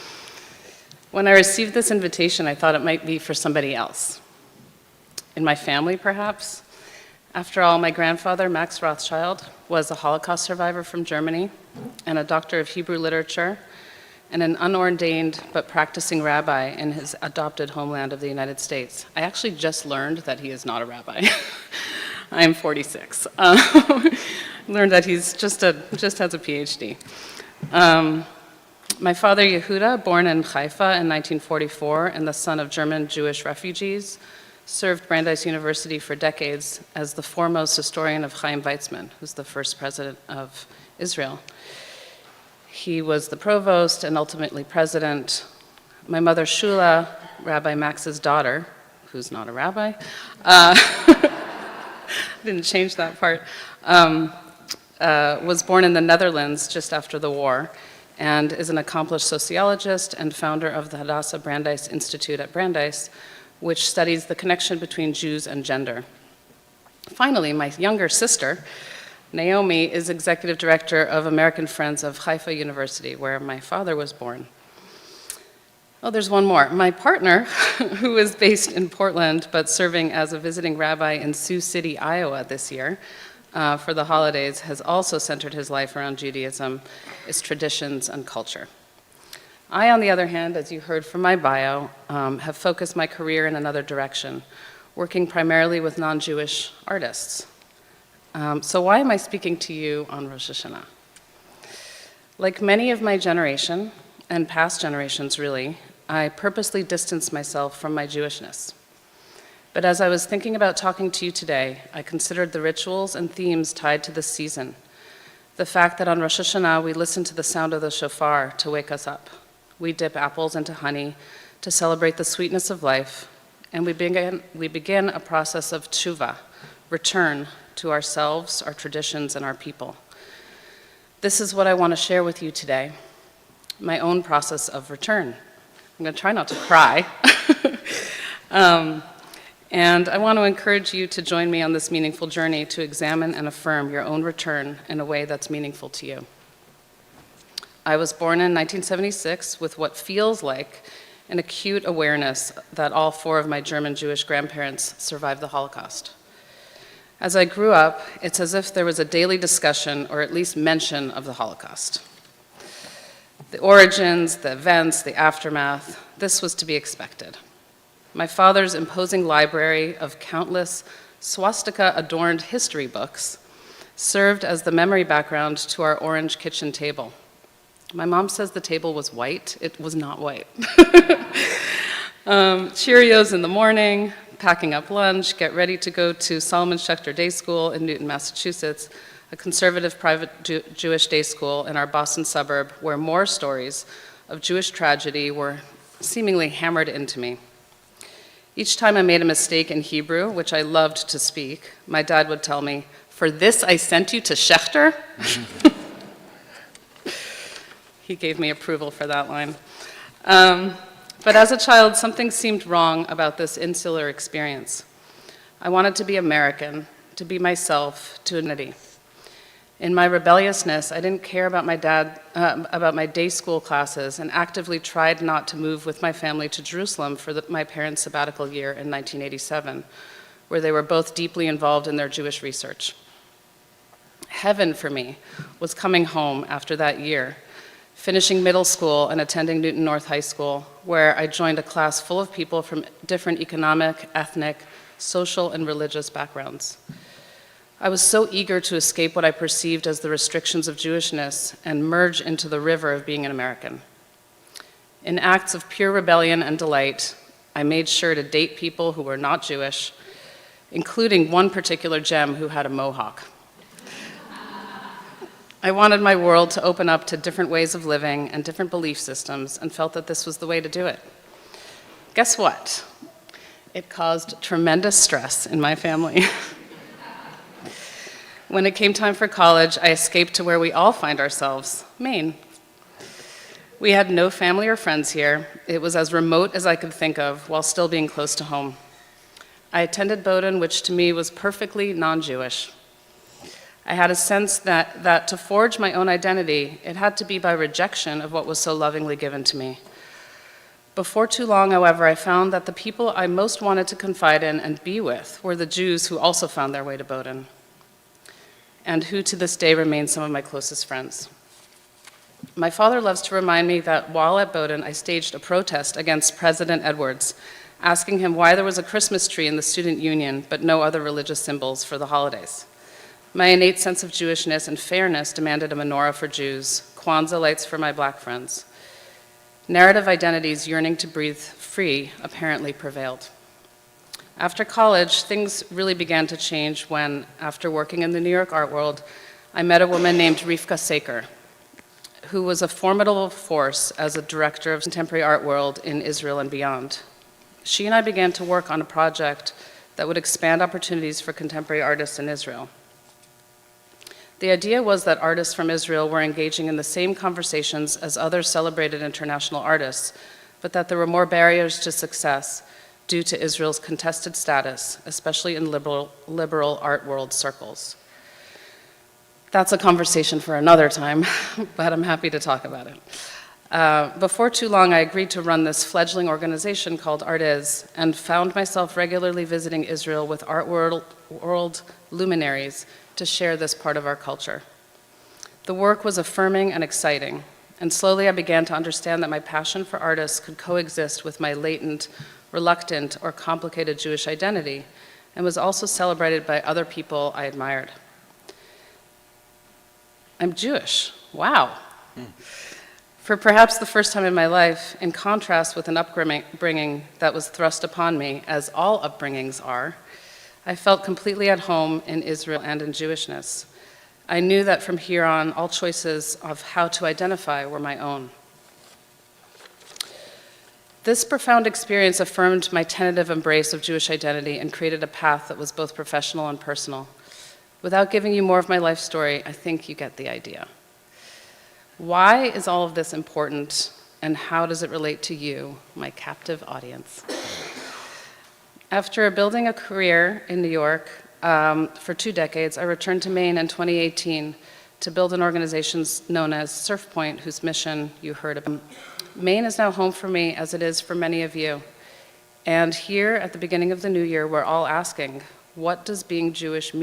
When I received this invitation, I thought it might be for somebody else, in my family perhaps. After all, my grandfather, Max Rothschild, was a Holocaust survivor from Germany and a doctor of Hebrew literature and an unordained but practicing rabbi in his adopted homeland of the United States. I actually just learned that he is not a rabbi. I am 46. Learned that he's just has a PhD. My father, Yehuda, born in Haifa in 1944 and the son of German Jewish refugees, served Brandeis University for decades as the foremost historian of Chaim Weizmann, who's the first president of Israel. He was the provost and ultimately president. My mother, Sheila, Rabbi Max's daughter, who's not a rabbi, didn't change that part, was born in the Netherlands just after the war and is an accomplished sociologist and founder of the Hadassah Brandeis Institute at Brandeis, which studies the connection between Jews and gender. Finally, my younger sister, Naomi, is executive director of American Friends of Haifa University, where my father was born. Oh, there's one more. My partner, who is based in Portland but serving as a visiting rabbi in Sioux City, Iowa this year for the holidays, has also centered his life around Judaism, its traditions, and culture. I, on the other hand, as you heard from my bio, have focused my career in another direction, working primarily with non-Jewish artists. So why am I speaking to you on Rosh Hashanah? Like many of my generation, and past generations really, I purposely distanced myself from my Jewishness. But as I was thinking about talking to you today, I considered the rituals and themes tied to this season. The fact that on Rosh Hashanah we listen to the sound of the shofar to wake us up. We dip apples into honey to celebrate the sweetness of life, and we begin a process of tshuva, return to ourselves, our traditions, and our people. This is what I want to share with you today, my own process of return. I'm going to try not to cry. And I want to encourage you to join me on this meaningful journey to examine and affirm your own return in a way that's meaningful to you. I was born in 1976 with what feels like an acute awareness that all four of my German Jewish grandparents survived the Holocaust. As I grew up, it's as if there was a daily discussion or at least mention of the Holocaust. The origins, the events, the aftermath, this was to be expected. My father's imposing library of countless swastika-adorned history books served as the memory background to our orange kitchen table. My mom says the table was white. It was not white. Cheerios in the morning, packing up lunch, get ready to go to Solomon Schechter Day School in Newton, Massachusetts, a conservative private Jewish day school in our Boston suburb where more stories of Jewish tragedy were seemingly hammered into me. Each time I made a mistake in Hebrew, which I loved to speak, my dad would tell me, "For this I sent you to Schechter?" He gave me approval for that line. But as a child, something seemed wrong about this insular experience. I wanted to be American, to be myself, to unity. In my rebelliousness, I didn't care about my day school classes and actively tried not to move with my family to Jerusalem for my parents' sabbatical year in 1987, where they were both deeply involved in their Jewish research. Heaven for me was coming home after that year, finishing middle school and attending Newton North High School, where I joined a class full of people from different economic, ethnic, social, and religious backgrounds. I was so eager to escape what I perceived as the restrictions of Jewishness and merge into the river of being an American. In acts of pure rebellion and delight, I made sure to date people who were not Jewish, including one particular gem who had a mohawk. I wanted my world to open up to different ways of living and different belief systems and felt that this was the way to do it. Guess what? It caused tremendous stress in my family. When it came time for college, I escaped to where we all find ourselves, Maine. We had no family or friends here. It was as remote as I could think of while still being close to home. I attended Bowdoin, which to me was perfectly non-Jewish. I had a sense that to forge my own identity, it had to be by rejection of what was so lovingly given to me. Before too long, however, I found that the people I most wanted to confide in and be with were the Jews who also found their way to Bowdoin, and who to this day remain some of my closest friends. My father loves to remind me that while at Bowdoin, I staged a protest against President Edwards, asking him why there was a Christmas tree in the student union but no other religious symbols for the holidays. My innate sense of Jewishness and fairness demanded a menorah for Jews, Kwanzaa lights for my black friends. Narrative identities yearning to breathe free apparently prevailed. After college, things really began to change when, after working in the New York art world, I met a woman named Rivka Saker, who was a formidable force as a director of contemporary art world in Israel and beyond. She and I began to work on a project that would expand opportunities for contemporary artists in Israel. The idea was that artists from Israel were engaging in the same conversations as other celebrated international artists, but that there were more barriers to success due to Israel's contested status, especially in liberal art world circles. That's a conversation for another time, but I'm happy to talk about it. Before too long, I agreed to run this fledgling organization called Art Is, and found myself regularly visiting Israel with art world luminaries to share this part of our culture. The work was affirming and exciting, and slowly I began to understand that my passion for artists could coexist with my latent, reluctant, or complicated Jewish identity, and was also celebrated by other people I admired. I'm Jewish. Wow. For perhaps the first time in my life, in contrast with an upbringing that was thrust upon me, as all upbringings are, I felt completely at home in Israel and in Jewishness. I knew that from here on, all choices of how to identify were my own. This profound experience affirmed my tentative embrace of Jewish identity and created a path that was both professional and personal. Without giving you more of my life story, I think you get the idea. Why is all of this important, and how does it relate to you, my captive audience? After building a career in New York for 2 decades, I returned to Maine in 2018 to build an organization known as Surf Point, whose mission you heard about. Maine is now home for me, as it is for many of you. And here, at the beginning of the new year, we're all asking, what does being Jewish mean?